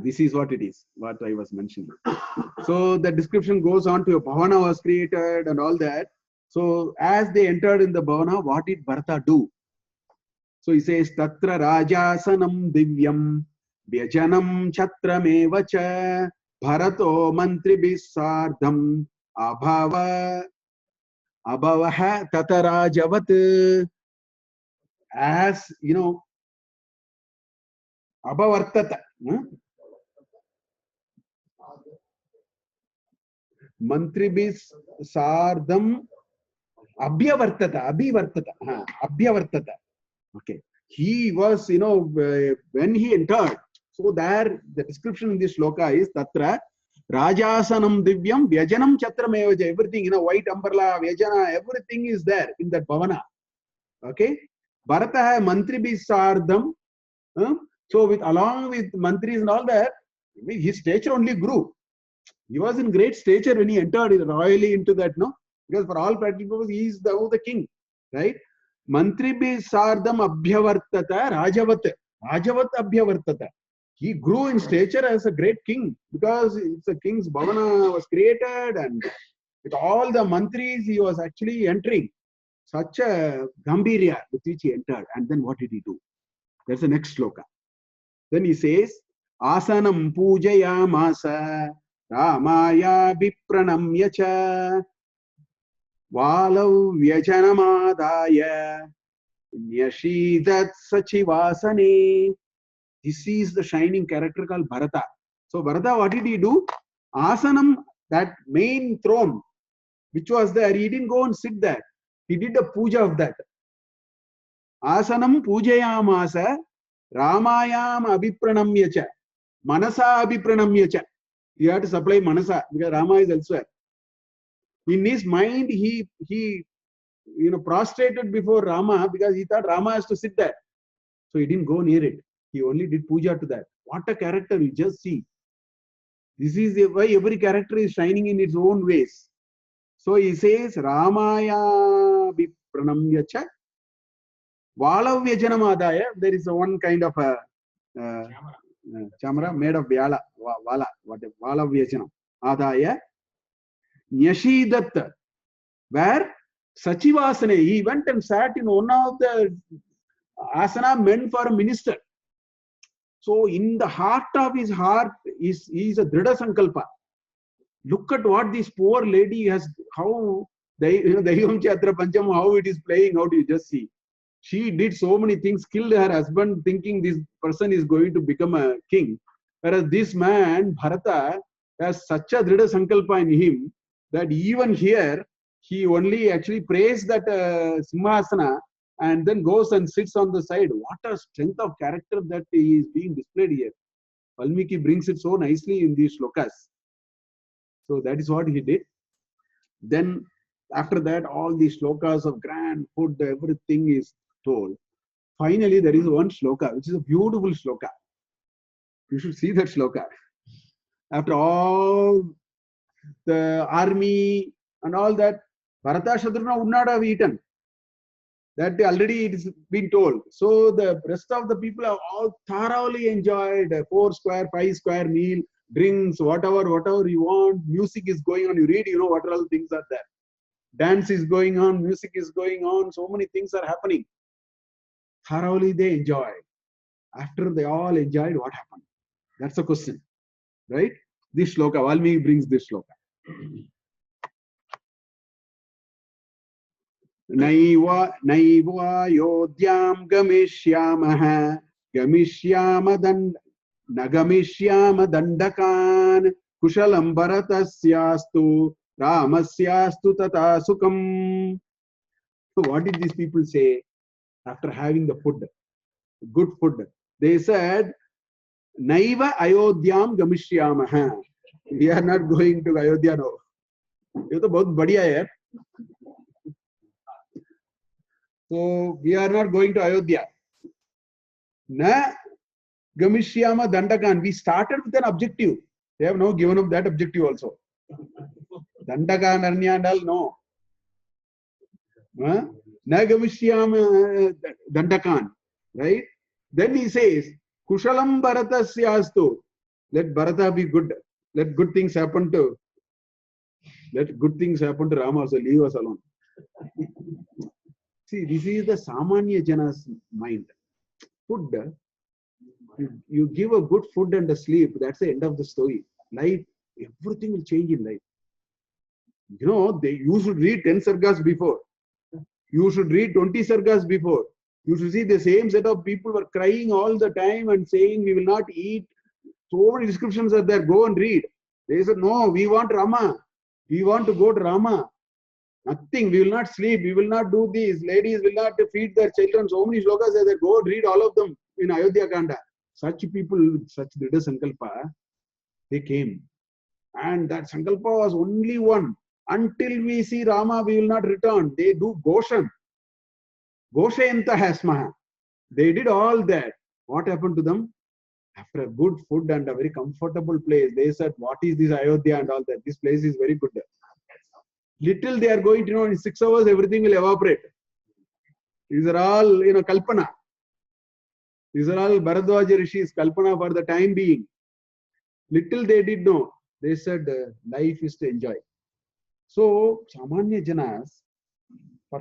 This is what it is, what I was mentioning. So the description goes on to a bhavana was created and all that. So as they entered in the bhavana, what did Bharata do? So he says, Tatra rajasanam divyam vyajanam chatramevacha bharato mantribhi sardham abhavaha tatarajavat. As you know, abhavartata. Mantribhi sardham abhyavartata. Okay. He was, when he entered, so there the description in this shloka is Tatra Rajasanam Divyam Vyajanam Chatramevaja. Everything, white umbrella, Vyajana, everything is there in that bhavana. Okay. Bharata hai mantri bhi sardham. So along with mantris and all that, his stature only grew. He was in great stature when he entered royally into that, no? Because for all practical purposes, he is the king, right? Mantri bhi sardham abhyavartata rajavat. Rajavat abhyavartata. He grew in stature as a great king because it's a king's bhavana was created, and with all the mantris he was actually entering. Such a gambhirya with which he entered. And then what did he do? That's the next shloka. Then he says, Asanam pujayamasa Ramaya vipranamya cha Valav vyajanamadaya Nyashidat sachivasane. This is the shining character called Bharata. So Bharata, what did he do? Asanam, that main throne which was there, he didn't go and sit there. He did a puja of that. Asanam pujayamasa Ramayam abhipranamyacha Manasa abhipranamyacha. You have to supply Manasa because Rama is elsewhere. In his mind, he prostrated before Rama because he thought Rama has to sit there. So he didn't go near it. He only did puja to that. What a character, you just see. This is why every character is shining in its own ways. So he says, Ramaya vipranamyacha Valav Vyajanamadaya. There is one kind of a chamara made of vala, Valav Vyajanam Adaya Nyashidat, where Sachivasane, he went and sat in one of the asana meant for a minister. So in the heart of his heart is a Drida Sankalpa. Look at what this poor lady has, how Daivam Chatra Pancham, how it is playing out, you just see. She did so many things, killed her husband thinking this person is going to become a king. Whereas this man, Bharata, has such a Drida Sankalpa in him that even here, he only actually prays that Simhasana and then goes and sits on the side. What a strength of character that is being displayed here. Valmiki brings it so nicely in these shlokas. So that is what he did. Then after that, all these shlokas of grand food, everything is told. Finally, there is one shloka, which is a beautiful shloka. You should see that shloka. After all the army and all that, Bharata Shatrugna would not have eaten. That already it is been told. So the rest of the people have all thoroughly enjoyed a 4 square, 5 square meal, drinks, whatever you want. Music is going on. You read, what all things are there. Dance is going on, music is going on. So many things are happening. Thoroughly they enjoy. After they all enjoyed, what happened? That's the question, right? This shloka, Valmiki brings this shloka. Naiva yodhyam gamishyamaha nagamishyama dandakan kushalam bharatasyastu ramasyastu tata sukam. So what did these people say after having the food, good food? They said, Naiva ayodhyam gamishyamaha. We are not going to Ayodhya now. ये तो बहुत बढ़िया है. So we are not going to Ayodhya. Na Gamishyama Dandakan. We started with an objective. They have now given up that objective also. Dandakan, Arnyandal, no. Na Gamishyama Dandakan. Right? Then he says, Kushalam Bharatasyastu. Let Bharata be good. Let good things happen to Rama. So leave us alone. See, this is the Samanya Jana's mind. Food, you give a good food and a sleep, that's the end of the story. Life, everything will change in life. You should read 10 sargas before. You should read 20 sargas before. You should see the same set of people were crying all the time and saying, we will not eat. So many descriptions are there. Go and read. They said, no, we want Rama. We want to go to Rama. Nothing. We will not sleep. We will not do this. Ladies will not feed their children. So many shlokas are there. Go read all of them in Ayodhya Kanda. Such people, such Drida Sankalpa, they came. And that Sankalpa was only one. Until we see Rama, we will not return. They do Goshan. Goshayanta Hasmaha. They did all that. What happened to them? After a good food and a very comfortable place, they said, what is this Ayodhya and all that? This place is very good. Little they are going to know, in 6 hours, everything will evaporate. These are all, Kalpana. These are all Bharadwaja Rishis, Kalpana for the time being. Little they did know. They said, life is to enjoy. So, for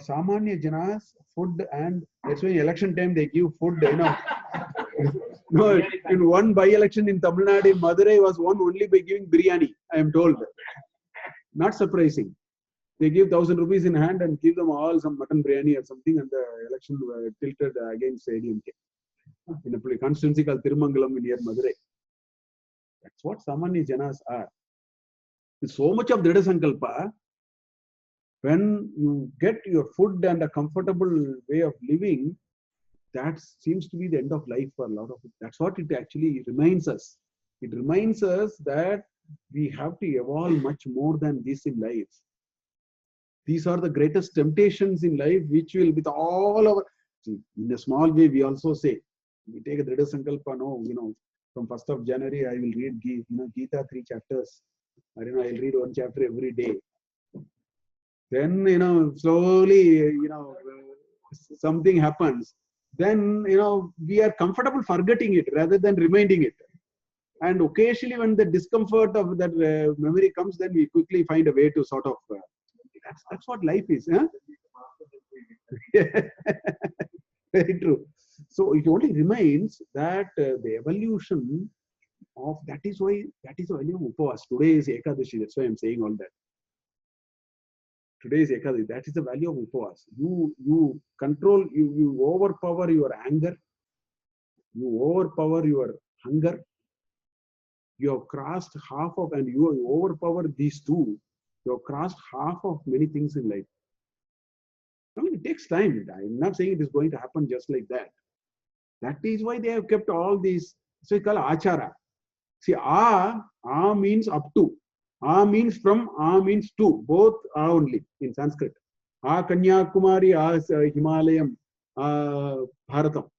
Samanya Janas, food, and that's why in election time they give food, No, in one by-election in Tamil Nadu, Madurai was won only by giving biryani, I am told. Not surprising. They give 1,000 rupees in hand and give them all some mutton biryani or something, and the election tilted against ADMK. In a constituency called Tirumangalam near Madurai. That's what Samanya Janas are. With so much of Drida Sankalpa, when you get your food and a comfortable way of living, that seems to be the end of life for a lot of it. That's what it actually reminds us. It reminds us that we have to evolve much more than this in life. These are the greatest temptations in life, which will, with all our, see, in a small way, we also say, we take a Drida Sankalpa, no, from 1st of January, I will read Gita 3 chapters. I will read 1 chapter every day. Then, slowly, something happens. Then, we are comfortable forgetting it rather than reminding it. And occasionally when the discomfort of that memory comes, then we quickly find a way to sort of, that's what life is. Huh? Very true. So it only remains that the evolution of, that is the value of Upavas. Today is Ekadashi, that's why I'm saying all that. Today's Ekadasi. That is the value of Upavas. You control, you overpower your anger, you overpower your hunger. You have crossed half of, and you overpower these two. You have crossed half of many things in life. I mean, it takes time. I'm not saying it is going to happen just like that. That is why they have kept all these. So it's called achara. See, a means up to. A means from, a means to. Both are only in Sanskrit. A Kanyakumari, a Himalayam, Bharatam.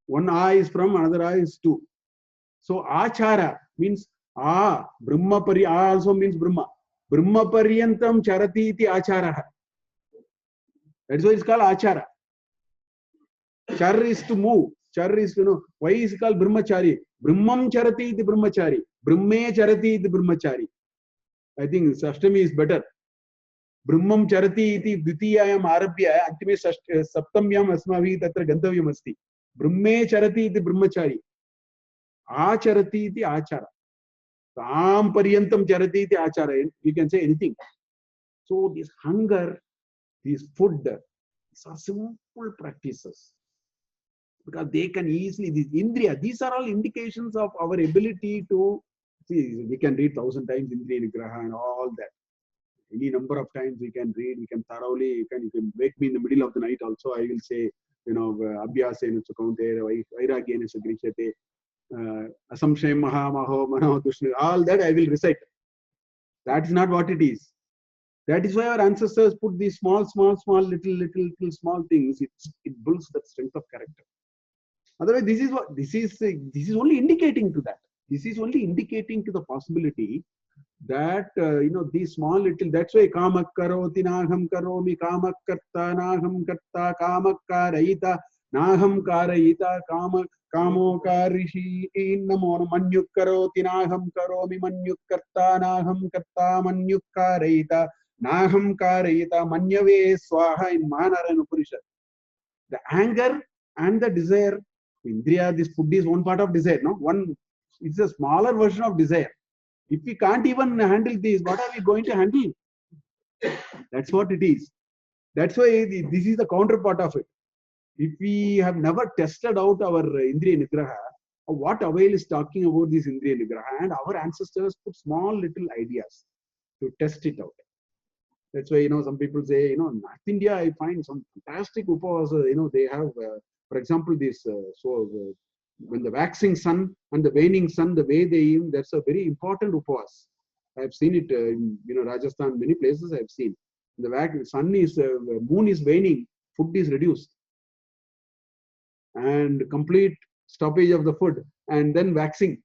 One A is from, another A is to. So achara means Brahma pari, also means Brahma. Brahma paryantam charati iti achara. That's why it's called achara. Char is to move. Char is to know. Why is it called brahmachari? Brahmam charati iti brahmachari. Brahme charati iti brahmachari. I think Sashtami is better. Brahmam charati iti dvitiyayam arabhya antime saptamyam asmavi tatra gantavyam asti. Brahme charati iti brahmachari. Acharati iti achara. Tam paryantam charati iti achara. You can say anything. So this hunger, this food, these are simple practices. Because they can easily, these Indriya, these are all indications of our ability to, see, we can read 1,000 times Indriya Nigraha and all that. Any number of times we can read, we can thoroughly, you can wake me in the middle of the night also, I will say, Abhyasena Sukaunte, Vairagyena Sagrishate, Asamshay Maha Maho Mano Dushna, all that I will recite. That is not what it is. That is why our ancestors put these small, little small things. It builds that strength of character. Otherwise, this is only indicating to that. This is only indicating to the possibility that these small little. That's why kamak karoti naham karomi, kamak karta naham karta, kamak karayita naham karayita, kamo karishi namo manyuk karoti naham karomi, manyuk karta naham karta, manyuk karayita naham karayita, manyave swaha in Mahanarayana Upanishad. The anger and the desire. Indriya, this food is one part of desire, no? It's a smaller version of desire. If we can't even handle this, what are we going to handle? That's what it is. That's why this is the counterpart of it. If we have never tested out our Indriya Nigraha, what avail is talking about this Indriya Nigraha? And our ancestors put small little ideas to test it out. That's why, some people say, North India, I find some fantastic upavas, they have, for example, this, when the waxing sun and the waning sun, the way they eat, that's a very important upavas. I've seen it in, Rajasthan, many places I've seen. The sun is, moon is waning, food is reduced. And complete stoppage of the food and then waxing.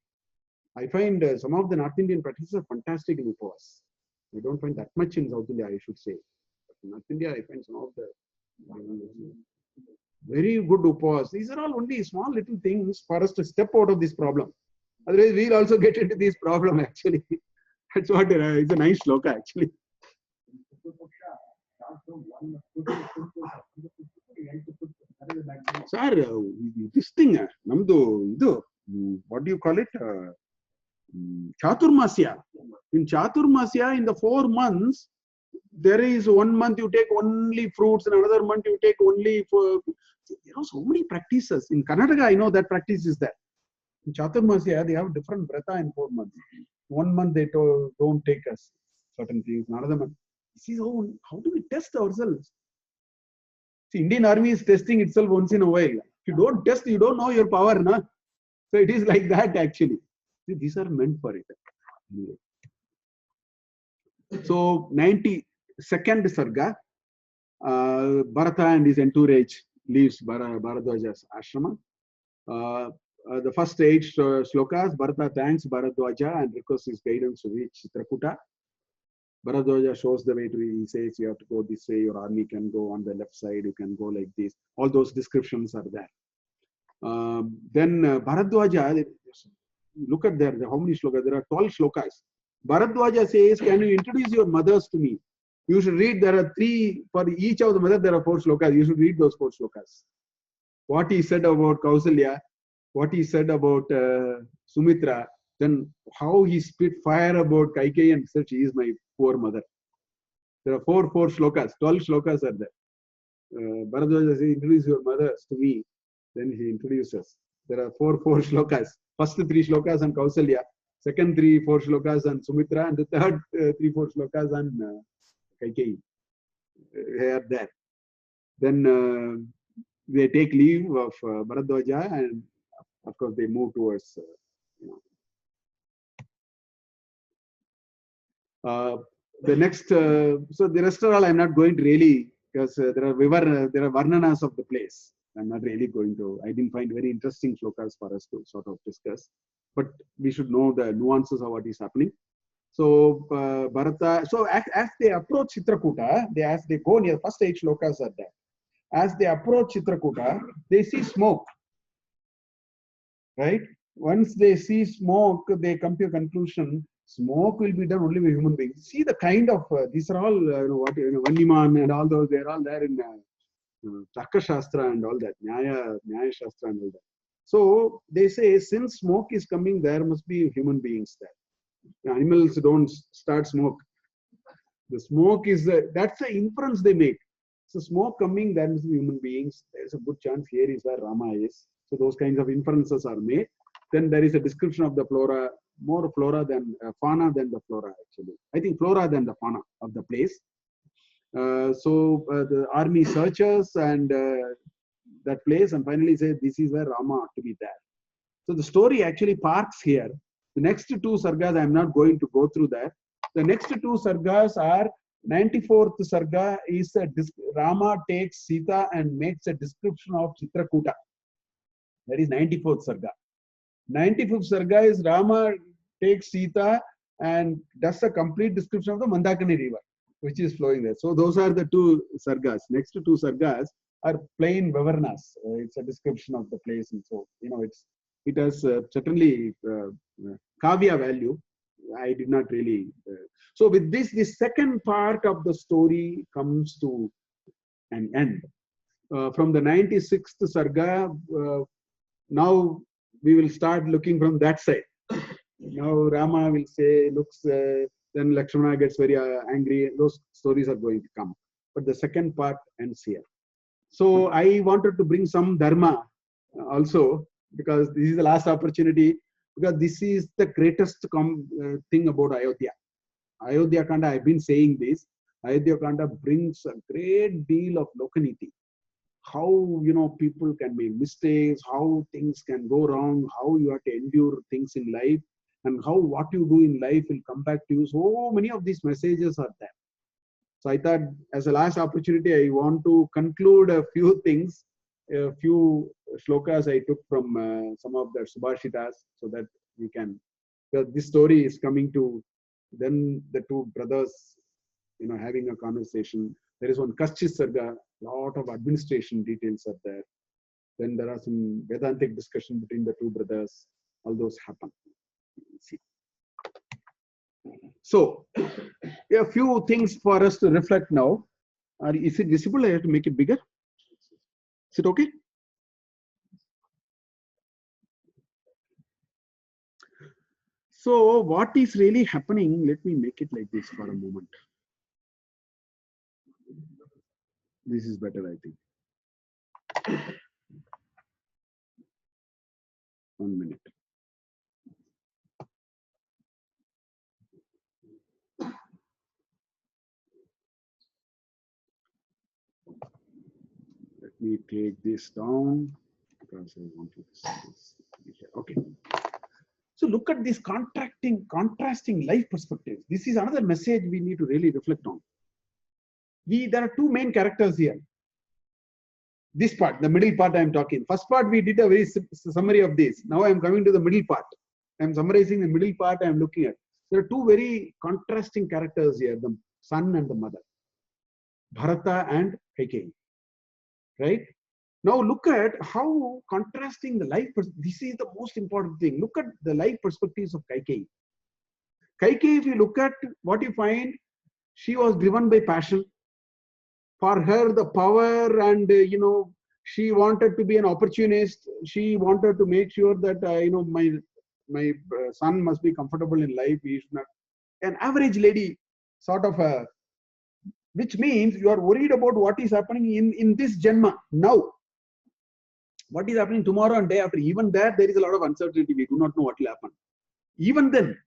I find some of the North Indian practices are fantastic in upavas. I don't find that much in South India, I should say. But in North India, I find some of the very good upavas. These are all only small little things for us to step out of this problem. Otherwise, we'll also get into this problem actually. That's what it's a nice shloka actually. Sir, this thing, Namdo, what do you call it? Chaturmasya. In Chaturmasya, in the 4 months, there is 1 month you take only fruits, and another month you take only for. So many practices. In Karnataka, I know that practice is there. In Chaturmasya, they have different Bharata in 4 months. 1 month they don't take us certain things. Another month. This is how do we test ourselves? See, Indian Army is testing itself once in a while. If you don't test, you don't know your power, na? So it is like that actually. See, these are meant for it. So 92nd Sarga, Bharata and his entourage leaves Bharadwaja's ashrama. The first 8 slokas, Bharata thanks Bharadwaja and requests his guidance to reach Chitrakuta. Bharadwaja shows the way to, he says you have to go this way, your army can go on the left side, you can go like this. All those descriptions are there. Then Bharadwaja, look at there, how many slokas? There are 12 slokas. Bharadwaja says, can you introduce your mothers to me? You should read, there are 3, for each of the mothers there are 4 slokas. You should read those 4 slokas. What he said about Kausalya, what he said about Sumitra, then how he spit fire about Kaikeyi and said, she is my poor mother. There are four shlokas, 12 shlokas are there. Bharadwaja says, introduce your mothers to me. Then he introduces. There are four shlokas. First three shlokas on Kausalya, second four shlokas on Sumitra, and the third four shlokas on Kaikeyi. They are there. Then they take leave of Bharadwaja, and of course they move towards. The next, so the rest of all, I'm not going to really, because there are varnanas of the place. I'm not really going to. I didn't find very interesting shlokas for us to sort of discuss, but we should know the nuances of what is happening. So Bharata. So as they approach Chitrakuta, as they go near, first 8 shlokas are there. As they approach Chitrakuta, they see smoke. Right? Once they see smoke, they come to a conclusion. Smoke will be done only by human beings. See the kind of these are all Vanniman and all those. They're all there in Tarka Shastra and all that, Nyaya Shastra and all that. So they say since smoke is coming, there must be human beings there. Animals don't start smoke. The smoke is that's the inference they make. So smoke coming, there must be human beings. There's a good chance here is where Rama is. So those kinds of inferences are made. Then there is a description of the flora, more flora than fauna than the flora actually. I think flora than the fauna of the place. So the army searches and that place and finally says this is where Rama ought to be there. So the story actually parks here. The next 2 sargas, I'm not going to go through that. The next 2 sargas are 94th sarga is Rama takes Sita and makes a description of Chitrakuta. That is 94th sarga. 95th sarga is Rama takes Sita and does a complete description of the Mandakini river, which is flowing there. So those are the 2 sargas. Next 2 sargas are plain Vavarnas. It's a description of the place, and so it has certainly kavya value. I did not really. So with this, the second part of the story comes to an end. From the 96th sarga, now we will start looking from that side. Now Rama will say, looks, then Lakshmana gets very angry. Those stories are going to come. But the second part ends here. So I wanted to bring some dharma also, because this is the last opportunity, because this is the greatest thing about Ayodhya. Ayodhya Kanda, I've been saying this, Ayodhya Kanda brings a great deal of lokaniti. How people can make mistakes, how things can go wrong, how you have to endure things in life, and how what you do in life will come back to you. So many of these messages are there. So I thought as a last opportunity, I want to conclude a few things, a few shlokas I took from some of the Subhashitas, so that we can, because this story is coming to then the 2 brothers, having a conversation. There is one Kaschis Sarga, lot of administration details are there. Then there are some Vedantic discussion between the 2 brothers. All those happen. See. So, a few things for us to reflect now. Is it visible? I have to make it bigger. Is it okay? So, what is really happening? Let me make it like this for a moment. This is better, I think. 1 minute. Let me take this down because I want to see this. Okay. So look at this contrasting life perspectives. This is another message we need to really reflect on. There are 2 main characters here. This part, the middle part I am talking. First part we did a very summary of this. Now I am coming to the middle part. I am summarizing the middle part I am looking at. There are 2 very contrasting characters here, the son and the mother. Bharata and Kaikeyi. Right? Now look at how contrasting the life. This is the most important thing. Look at the life perspectives of Kaikeyi. Kaikeyi, if you look at what you find, she was driven by passion. For her, the power and she wanted to be an opportunist. She wanted to make sure that my son must be comfortable in life. He should not. An average lady, sort of a which means you are worried about what is happening in this Janma now. What is happening tomorrow and day after? Even there is a lot of uncertainty. We do not know what will happen. Even then,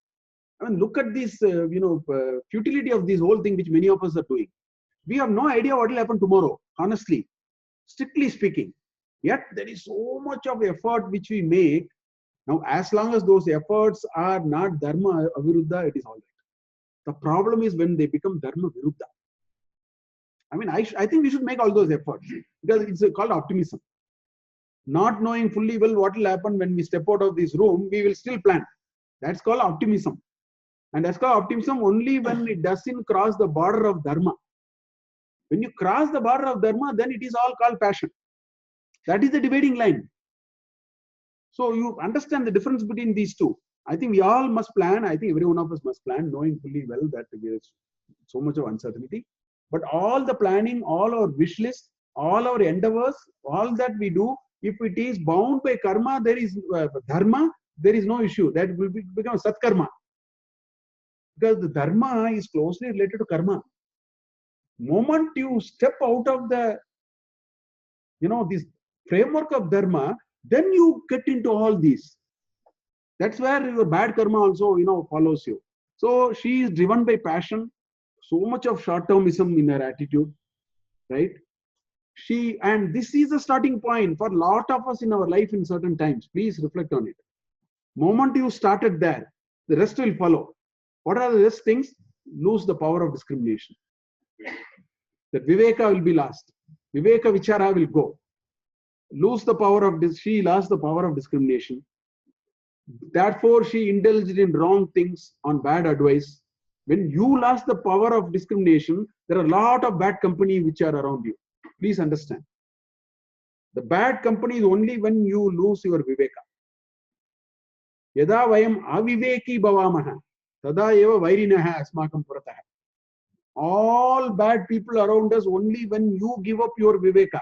I mean, look at this, futility of this whole thing, which many of us are doing. We have no idea what will happen tomorrow, honestly, strictly speaking. Yet there is so much of effort which we make. Now, as long as those efforts are not dharma aviruddha, it is all right. The problem is when they become dharma viruddha. I mean, I think we should make all those efforts because it's called optimism. Not knowing fully well what will happen when we step out of this room, we will still plan. That's called optimism. And that's called optimism only when it doesn't cross the border of dharma. When you cross the border of dharma, then it is all called passion. That is the dividing line. So you understand the difference between these two. I think we all must plan. I think every one of us must plan, knowing fully well that there is so much of uncertainty. But all the planning, all our wish list, all our endeavors, all that we do, if it is bound by karma, there is dharma, there is no issue. That will become satkarma. Because the dharma is closely related to karma. Moment you step out of the, this framework of dharma, then you get into all these. That's where your bad karma also, follows you. So she is driven by passion, so much of short-termism in her attitude, right? And this is the starting point for a lot of us in our life in certain times. Please reflect on it. Moment you started there, the rest will follow. What are the rest things? Lose the power of discrimination. That viveka will be lost. Viveka vichara will go. Lose the power of this. She lost the power of discrimination. Therefore, she indulged in wrong things on bad advice. When you lost the power of discrimination, there are a lot of bad company which are around you. Please understand. The bad company is only when you lose your viveka. Yada vayam aviveki bhavamaha, tada eva vairinaha asmakam purataha. All bad people around us only when you give up your viveka.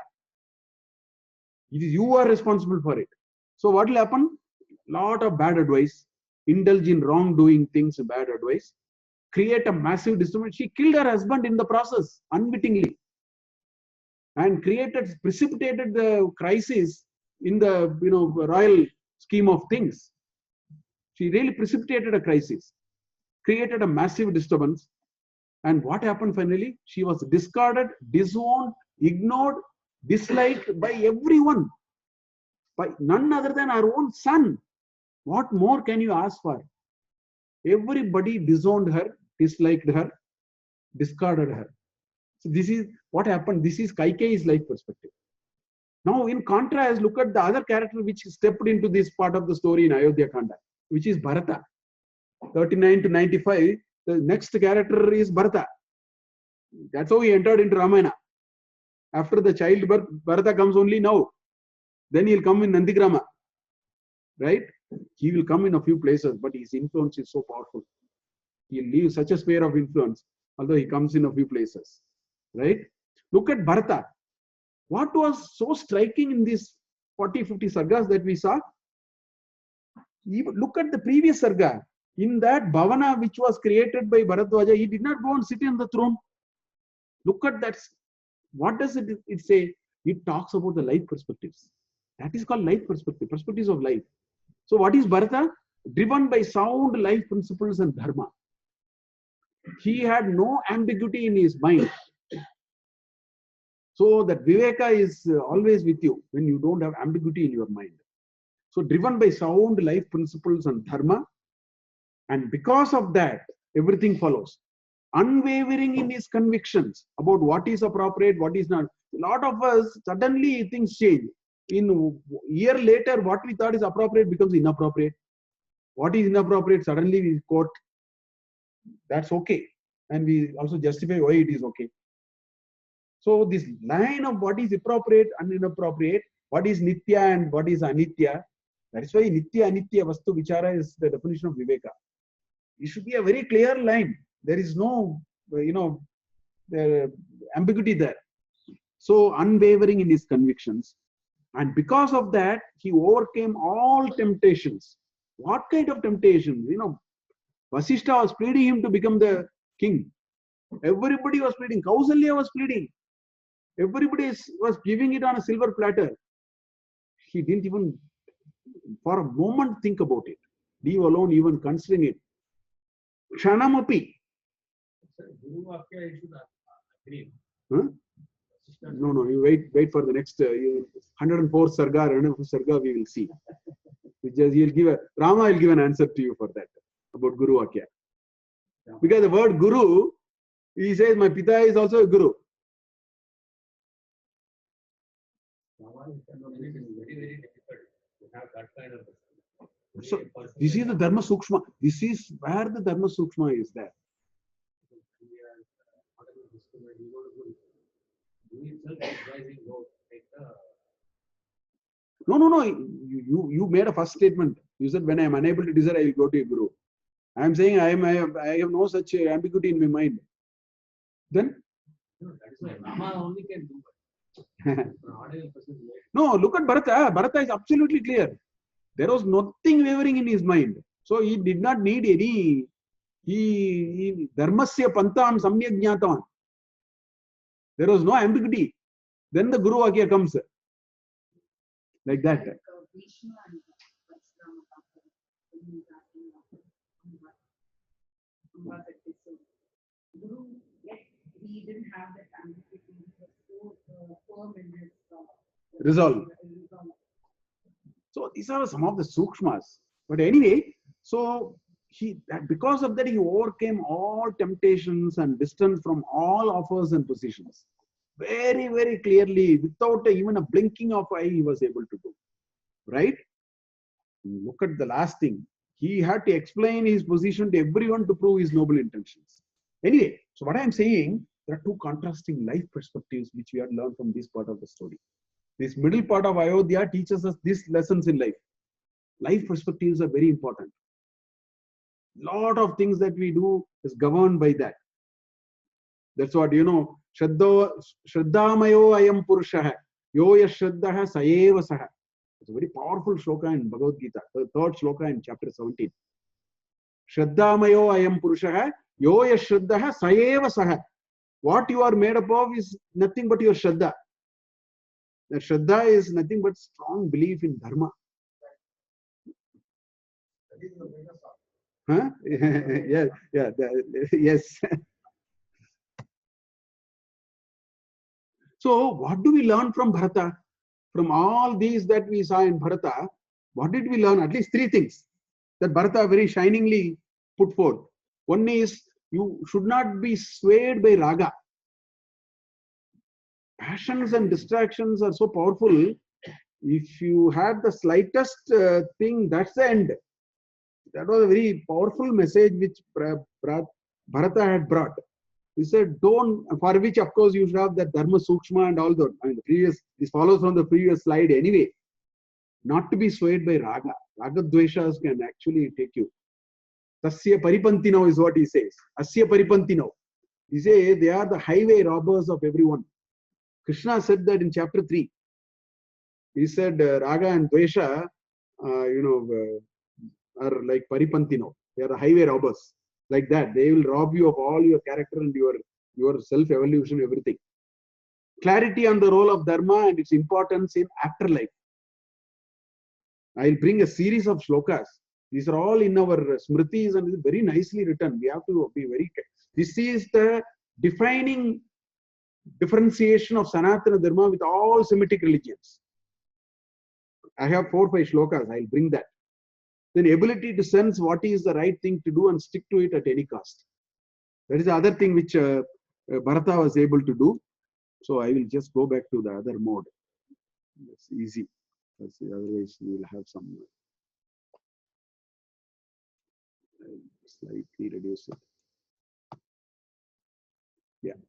It is you are responsible for it. So what will happen? Lot of bad advice, indulge in wrongdoing things, bad advice, create a massive disturbance. She killed her husband in the process, unwittingly, and precipitated the crisis in the royal scheme of things. She really precipitated a crisis, created a massive disturbance. And what happened finally? She was discarded, disowned, ignored, disliked by everyone, by none other than her own son. What more can you ask for? Everybody disowned her, disliked her, discarded her. So this is what happened. This is Kaikeyi's life perspective. Now, in contrast, look at the other character which stepped into this part of the story in Ayodhya Kanda, which is Bharata. 39 to 95, the next character is Bharata. That's how he entered into Ramayana. After the childbirth, Bharata comes only now. Then he'll come in Nandigrama. Right? He will come in a few places, but his influence is so powerful. He'll leave such a sphere of influence, although he comes in a few places. Right? Look at Bharata. What was so striking in these 40-50 sargas that we saw? Even look at the previous sarga. In that bhavana which was created by Bharadwaja, he did not go and sit on the throne. Look at that. What does it say? It talks about the life perspectives. That is called life perspective, perspectives of life. So what is Bharata? Driven by sound life principles and dharma. He had no ambiguity in his mind. So that viveka is always with you when you don't have ambiguity in your mind. So driven by sound life principles and dharma. And because of that, everything follows. Unwavering in his convictions about what is appropriate, what is not. A lot of us, suddenly things change. In a year later, what we thought is appropriate becomes inappropriate. What is inappropriate, suddenly we quote, that's okay. And we also justify why it is okay. So this line of what is appropriate and inappropriate, what is nitya and what is anitya, that is why nitya, anitya, vastu, vichara is the definition of viveka. It should be a very clear line. There is no, ambiguity there. So unwavering in his convictions. And because of that, he overcame all temptations. What kind of temptations? Vasishtha was pleading him to become the king. Everybody was pleading. Kausalya was pleading. Everybody was giving it on a silver platter. He didn't even for a moment think about it. Leave alone even considering it. Kshanamapi. Huh? No, you wait for the next 104 Sarga, 104 Sarga we will see. Rama will give an answer to you for that, about Guru Vakya. Because the word Guru, he says, my Pita is also a Guru. Very, very difficult to have that kind of. So, this is the Dharma Sukshma. This is where the Dharma Sukshma is there. No. You made a first statement. You said, when I am unable to desire, I will go to a Guru. I am saying I have no such ambiguity in my mind. Then? No, that is why Rama only can do it. No, look at Bharata. Bharata is absolutely clear. There was nothing wavering in his mind. So he did not need any. He dharmasya pantam samyak jnatavan. There was no ambiguity. Then the Guru Vakya comes. Like that. He didn't have that ambiguity. He was so firm in his resolve. So these are some of the sukshmas. But anyway, so because of that he overcame all temptations and distance from all offers and positions. Very, very clearly, without even a blinking of eye, he was able to do. Right? Look at the last thing. He had to explain his position to everyone to prove his noble intentions. Anyway, so what I am saying, there are two contrasting life perspectives which we have learned from this part of the story. This middle part of Ayodhya teaches us these lessons in life. Life perspectives are very important. Lot of things that we do is governed by that. That's what, Shraddamayo ayam purushaha, yoya shraddaha sayeva saha. It's a very powerful shloka in Bhagavad Gita, the third shloka in chapter 17. Shraddamayo ayam purushaha, yoya shraddaha sayeva saha. What you are made up of is nothing but your Shraddha. The Shraddha is nothing but strong belief in Dharma. Huh? Yes. So, what do we learn from Bharata? From all these that we saw in Bharata, what did we learn? At least three things that Bharata very shiningly put forth. One is, you should not be swayed by raga. Passions and distractions are so powerful. If you had the slightest thing, that's the end. That was a very powerful message which Bharata had brought. He said, for which of course you should have that Dharma Sukshma and all that. I mean, this follows from the previous slide anyway. Not to be swayed by raga. Raga dveshas can actually take you. Tasya paripantino is what he says. Asya paripantino. He says they are the highway robbers of everyone. Krishna said that in chapter 3. He said raga and dvesha, are like paripantino. They are the highway robbers. Like that. They will rob you of all your character and your self-evolution, everything. Clarity on the role of Dharma and its importance in afterlife. I'll bring a series of shlokas. These are all in our smritis and it's very nicely written. We have to be very careful. This is the defining differentiation of Sanatana Dharma with all Semitic religions. I have 4 or 5 shlokas. I'll bring that. Then ability to sense what is the right thing to do and stick to it at any cost. That is the other thing which Bharata was able to do. So I will just go back to the other mode. It's easy. Otherwise we will have some slightly reduce it. Yeah.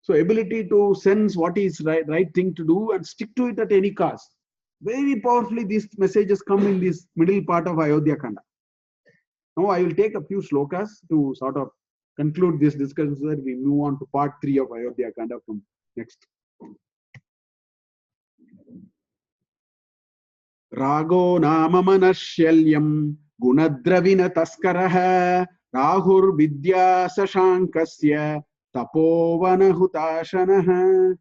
So ability to sense what is right thing to do and stick to it at any cost. Very powerfully these messages come in this middle part of Ayodhya Kanda. Now I will take a few shlokas to sort of conclude this discussion so that we move on to part 3 of Ayodhya Kanda from next. Rago nama manasyalyam gunadravina taskaraha Rahur Vidya Sashankasya Tapovana Hutashanah.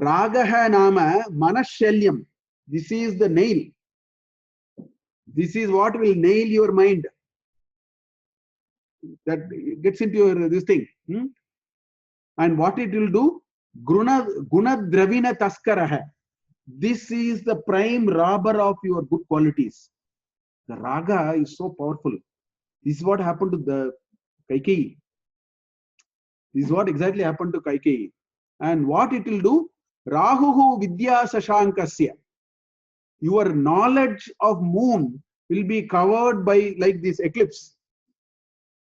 Ragaha Nama Manashalyam. This is the nail. This is what will nail your mind. That gets into your this thing. And what it will do? Guna Dravina Taskaraha. This is the prime robber of your good qualities. The raga is so powerful. This is what happened to the Kaikeyi. This is what exactly happened to Kaikeyi. And what it will do? Rahuhu Vidya Sashankasya. Your knowledge of moon will be covered by like this eclipse.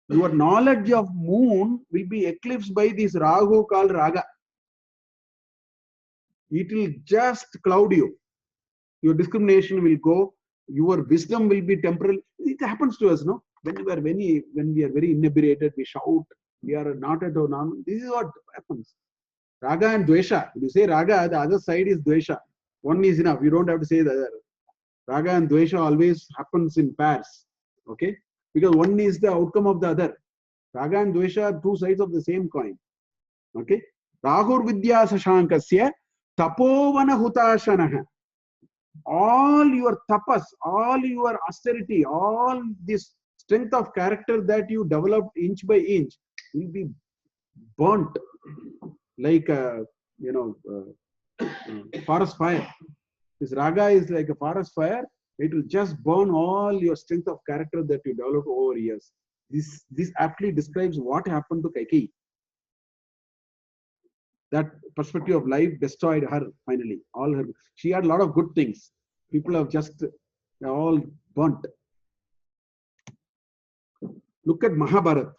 Your knowledge of moon will be eclipsed by this Rahu called Raga. It will just cloud you. Your discrimination will go. Your wisdom will be temporal. It happens to us, no? When we are very inebriated, we shout. We are not at all. This is what happens. Raga and Dvesha. If you say Raga, the other side is Dvesha. One is enough. You don't have to say the other. Raga and Dvesha always happens in pairs. Okay? Because one is the outcome of the other. Raga and Dvesha are two sides of the same coin. Okay? Rahur Vidya Sashankasya Tapovana Hutashanaha. All your tapas, all your austerity, all this strength of character that you developed inch by inch will be burnt like a forest fire. This raga is like a forest fire. It will just burn all your strength of character that you developed over years. This aptly describes what happened to Kaikeyi. That perspective of life destroyed her finally. She had a lot of good things. People have just all burnt. Look at Mahabharata.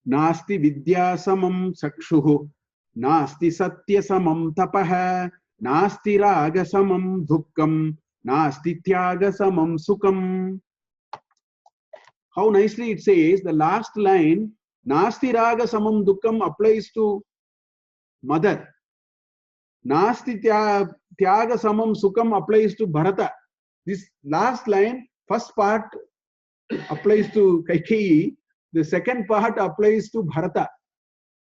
Nasti Vidya Samam Sakshuhu, Nasti Satya Samam Tapaha, Nasti Raga Samam Dukkam, Nasti Tyaga Samam Sukam. How nicely it says, the last line, Nasti Raga Samam Dukkam applies to mother. Nasti Tyaga Samam Sukam applies to Bharata. This last line, first part applies to Kaikeyi, the second part applies to Bharata.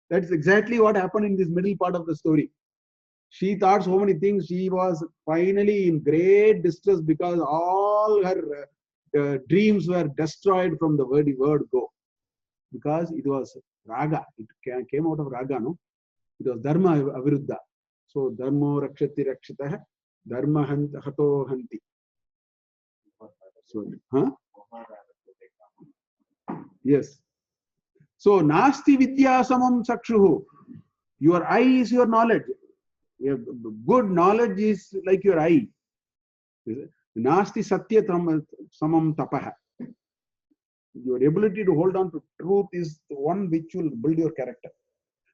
That's exactly what happened in this middle part of the story. She thought so many things. She was finally in great distress because all her dreams were destroyed from the word go. Because it was Raga. It came out of Raga, no? It was Dharma Aviruddha. So, Dharmo Rakshati Rakshitah, Dharma Hato Hanti. So, yes. So, Nasti Vidya Samam Sakshuhu. Your eye is your knowledge. Good knowledge is like your eye. Nasti Satya Samam Tapaha. Your ability to hold on to truth is the one which will build your character.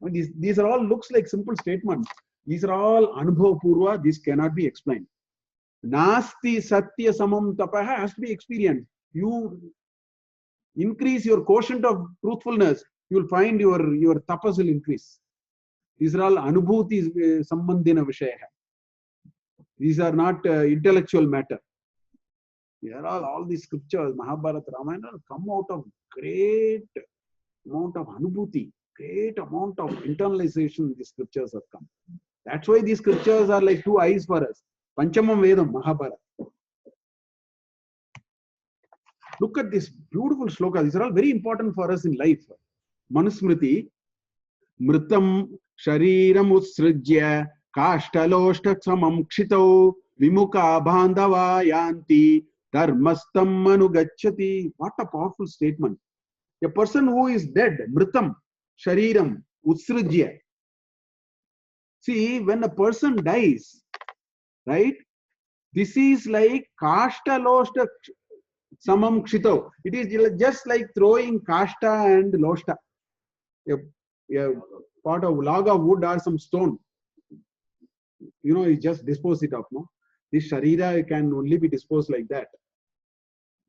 I mean, these are all looks like simple statements. These are all Anubhav Purva. This cannot be explained. Nasti Satya Samam Tapaha has to be experienced. You increase your quotient of truthfulness, you will find your tapas will increase. These are all Anubhuti Sambandhina Vishaya. These are not intellectual matter. They are all these scriptures, Mahabharata, Ramayana, come out of great amount of Anubhuti, great amount of internalization these scriptures have come. That's why these scriptures are like two eyes for us. Panchamam Vedam, Mahabharata. Look at this beautiful shloka. These are all very important for us in life. Manusmriti, Mritam Shariram Utsrijya Kashtaloshta Samam Kshitau Vimuka Bandhava Yanti Dharmastam Manugachati. What a powerful statement. A person who is dead, Mritam Shariram Utsrijya. See, when a person dies, right, this is like Kashtaloshta Samam Kshito. It is just like throwing kashta and loshta. A part of log of wood or some stone. You just dispose it of. No? This sharira can only be disposed like that.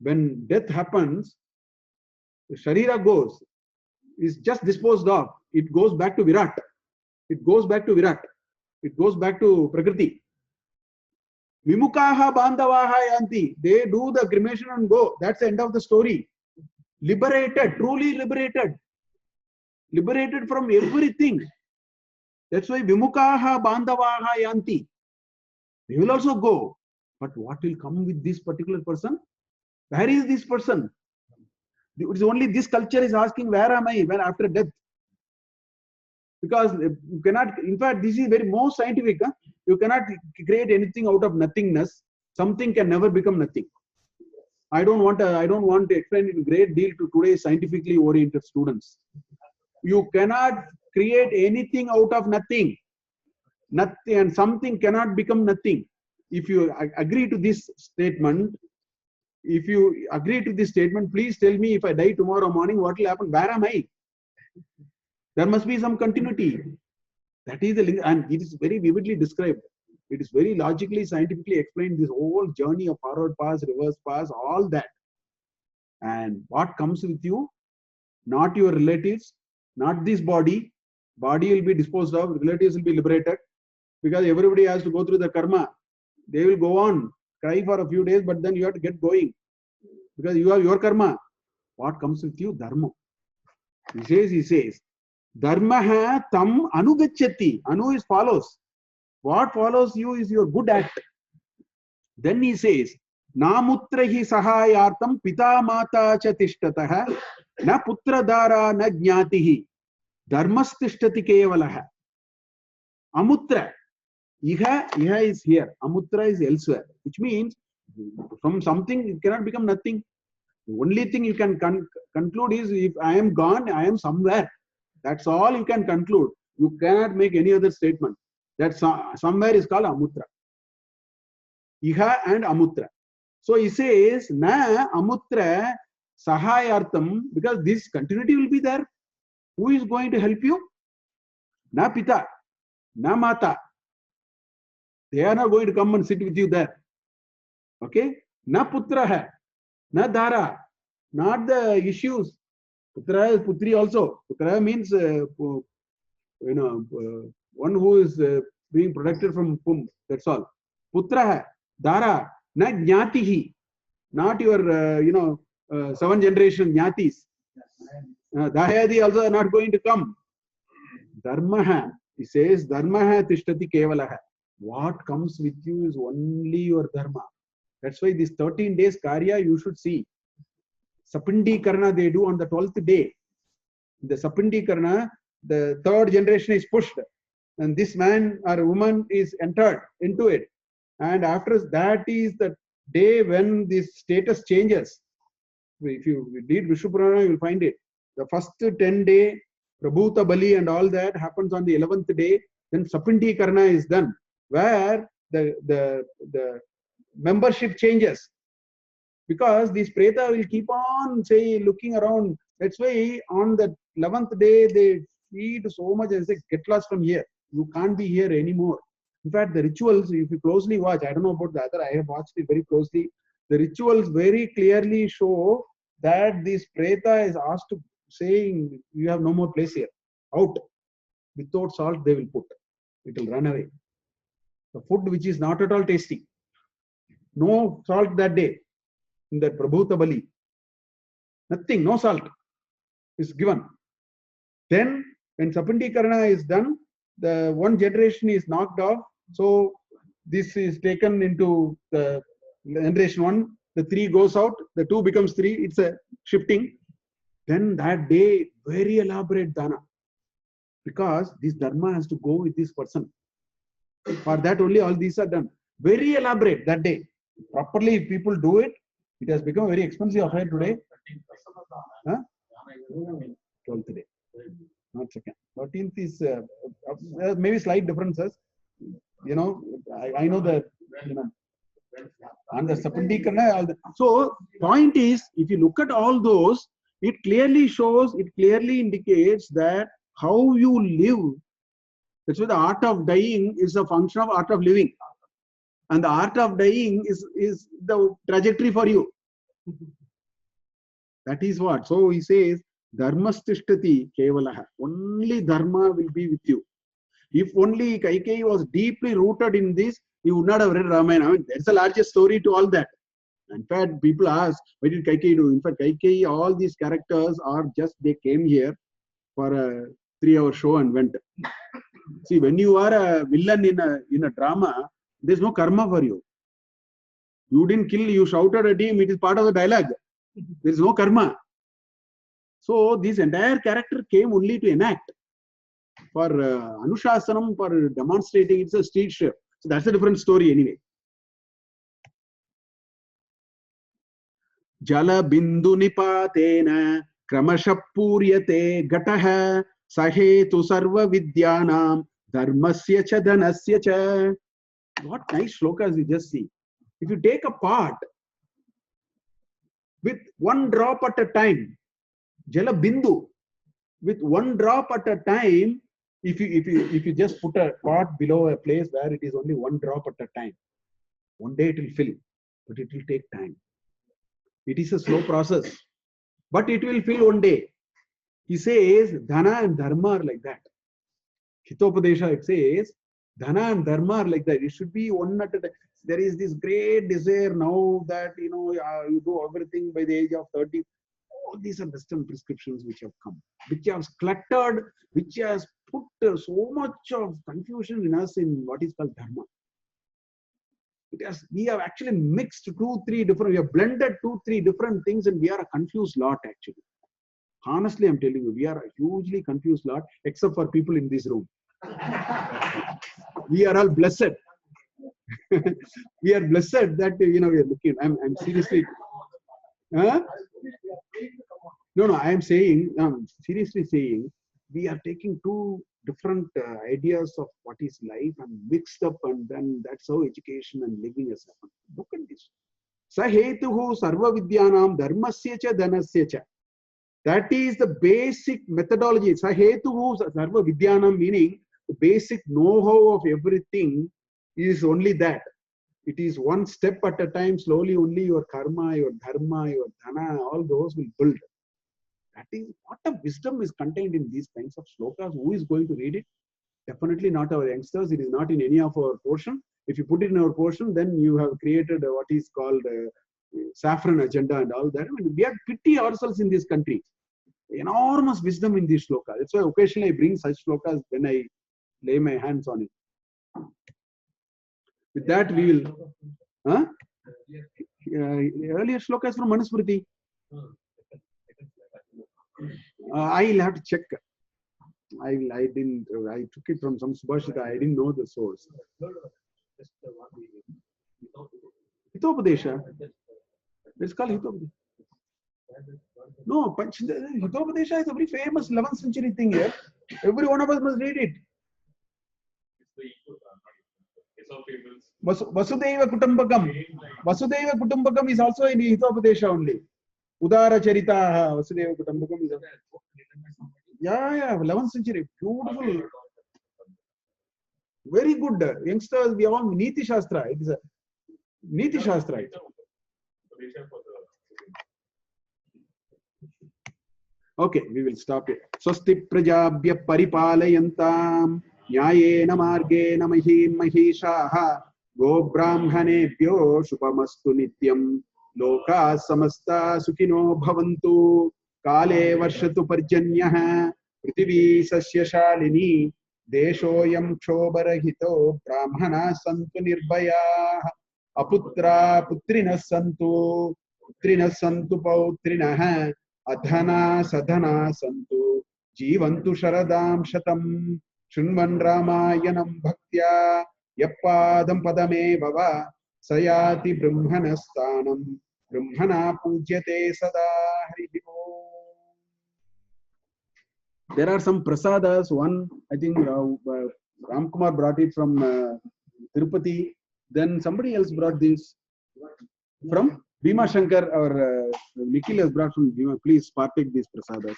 When death happens, the sharira goes. It's just disposed of. It goes back to Virat. It goes back to Virat. It goes back to Prakriti. Vimukaha bandavaha yanti. They do the cremation and go. That's the end of the story. Liberated, truly liberated. Liberated from everything. That's why Vimukaha bandavaha yanti. They will also go. But what will come with this particular person? Where is this person? It's only this culture is asking, where am I when after death? Because you cannot, in fact, this is very most scientific. Huh? You cannot create anything out of nothingness. Something can never become nothing. I don't want to explain it in great deal to today's scientifically oriented students. You cannot create anything out of nothing. Nothing, and something cannot become nothing. If you agree to this statement, please tell me if I die tomorrow morning, what will happen? Where am I? There must be some continuity. That is the link, and it is very vividly described. It is very logically, scientifically explained, this whole journey of forward pass, reverse pass, all that. And what comes with you? Not your relatives, not this body. Body will be disposed of, relatives will be liberated. Because everybody has to go through the karma. They will go on, cry for a few days, but then you have to get going. Because you have your karma. What comes with you? Dharma. He says, Dharma tam anugachyati. Anu is follows. What follows you is your good act. Then he says, Namutrahi sahayartam pita mata cha tishtataha na putra dara na jnatihi dharmas tishtati kevalaha. Amutra. Iha is here. Amutra is elsewhere. Which means, from something it cannot become nothing. The only thing you can conclude is, if I am gone, I am somewhere. That's all you can conclude. You cannot make any other statement. That somewhere is called Amutra. Iha and Amutra. So he says, Na Amutra Sahayartam, because this continuity will be there. Who is going to help you? Na Pita, na Mata. They are not going to come and sit with you there. Okay? Na Putra hai, na Dara. Not the issues. Putra is Putri also. Putra means, one who is being protected from Pum. That's all. Putra hai, Dara, na Jnatihi. Not your, 7th generation Jnatis. Dayadi also are not going to come. Dharma, he says, Dharma tishtati kevalaha. What comes with you is only your dharma. That's why this 13 days karya you should see. Sapindi karna they do on the 12th day. The Sapindi karna, the 3rd generation is pushed. And this man or woman is entered into it. And after that is the day when this status changes. If you read Vishnu Purana, you will find it. The first 10 day, Prabhuta Bali and all that happens on the 11th day. Then Sapindi Karna is done, where the membership changes. Because this Preta will keep on, looking around. That's why on the 11th day, they feed so much and say, get lost from here. You can't be here anymore. In fact, the rituals, if you closely watch, I don't know about the other, I have watched it very closely. The rituals very clearly show that this Preta is asked to saying, you have no more place here. Out. Without salt, they will put. It will run away. The food which is not at all tasty. No salt that day. In that Prabhuta Bali. Nothing, no salt is given. Then, when Sapindi Karna is done, the one generation is knocked off. So, this is taken into the generation 1. The 3 goes out. The 2 becomes 3. It's a shifting. Then that day, very elaborate dana. Because this dharma has to go with this person. For that only all these are done. Very elaborate that day. Properly, if people do it, it has become a very expensive affair today. Huh? 12th day. Not second. 13th is maybe slight differences. I know that, and the Sapindi Karna. So, point is, if you look at all those, it clearly shows, it clearly indicates that how you live. That's why the art of dying is a function of art of living. And the art of dying is the trajectory for you. That is what. So he says, Dharmastishtati kevalaha. Only dharma will be with you. If only Kaikeyi was deeply rooted in this, he would not have read Ramayana. I mean, there's a larger story to all that. In fact, people ask, what did Kaikeyi do? In fact, Kaikeyi, all these characters are just, they came here for a 3-hour show and went. See, when you are a villain in a drama, there's no karma for you. You didn't kill, you shouted at him, it is part of the dialogue. There is no karma. So this entire character came only to enact. For Anushasanam, for demonstrating, it's a street show. So that's a different story anyway. Jala bindu nipatena kramasha puryate gataha sahetu sarva vidyanam dharmasya cha dhanasya cha. What nice shlokas we just see. If you take a pot with one drop at a time, jala bindu, with one drop at a time, if you just put a pot below a place where it is only one drop at a time, one day it will fill, but it will take time. It is a slow process, but it will fill one day. He says dhana and dharma are like that. Hitopadesha, it says dhana and dharma are like that. It should be one at a time. There is this great desire now that you do everything by the age of 30. All these are Western prescriptions which have come, which have cluttered, which has put so much of confusion in us in what is called dharma. We have actually mixed 2-3 different, we have blended 2-3 different things, and we are a confused lot actually. Honestly, I'm telling you, we are a hugely confused lot, except for people in this room. We are all blessed. We are blessed that we are looking. I'm seriously. Huh? No, I am saying, I'm seriously saying, we are taking two different ideas of what is life and mixed up, and then that's how education and living has happened. Look at this. Sahetuhu sarva vidyanam dharmasya cha dhanasya cha. That is the basic methodology. Sahetuhu sarva vidyanam, meaning the basic know-how of everything is only that. It is one step at a time, slowly only your karma, your dharma, your dhana, all those will build. That is what a wisdom is contained in these kinds of shlokas. Who is going to read it? Definitely not our youngsters. It is not in any of our portion. If you put it in our portion, then you have created what is called saffron agenda and all that. I mean, we have pity ourselves in this country. Enormous wisdom in these shlokas. That's why occasionally I bring such shlokas when I lay my hands on it. With that, we will. Huh? Earlier shlokas from Manusmriti. I'll have to check. I took it from some Subhashita. I didn't know the source. Hitopadesha. It's called Hitopadesha. No, Hitopadesha is a very famous 11th century thing here. Every one of us must read it. Vasudeva Kutumbakam. Vasudeva Kutumbakam is also in Hitopadesha only. Udara Charita Vasudeva Kutumbakam is also. Yeah, 11th century. Beautiful. Very good. Youngsters, we all Niti Shastra. It is a Niti Shastra. Okay, we will stop it. Swasti Prajabhya Paripalayantam Nyayena Margena Mahim Mahishaha Go Brahmanebhyo Shubhamastu Nityam Loka Samasta Sukhino Bhavantu Kale Varshatu Parjanyah Prithvi Sasya Shalini Deshoyam Kshobarahito Brahmana Santu Nirbhaya Aputra Putrina Santu Pautrinah Adhana Sadhana Santu Jivantu Sharadam Shatam Shunvan Ramayanam Bhaktya Yappadam Padame Bhava Sayati Brahmanastanam Brahmana Pujyate Sada Hari. There are some prasadas. One, I think Ramkumar brought it from Tirupati. Then somebody else brought this from Bhima Shankar, or Nikhil has brought from Bhima. Please partake these prasadas.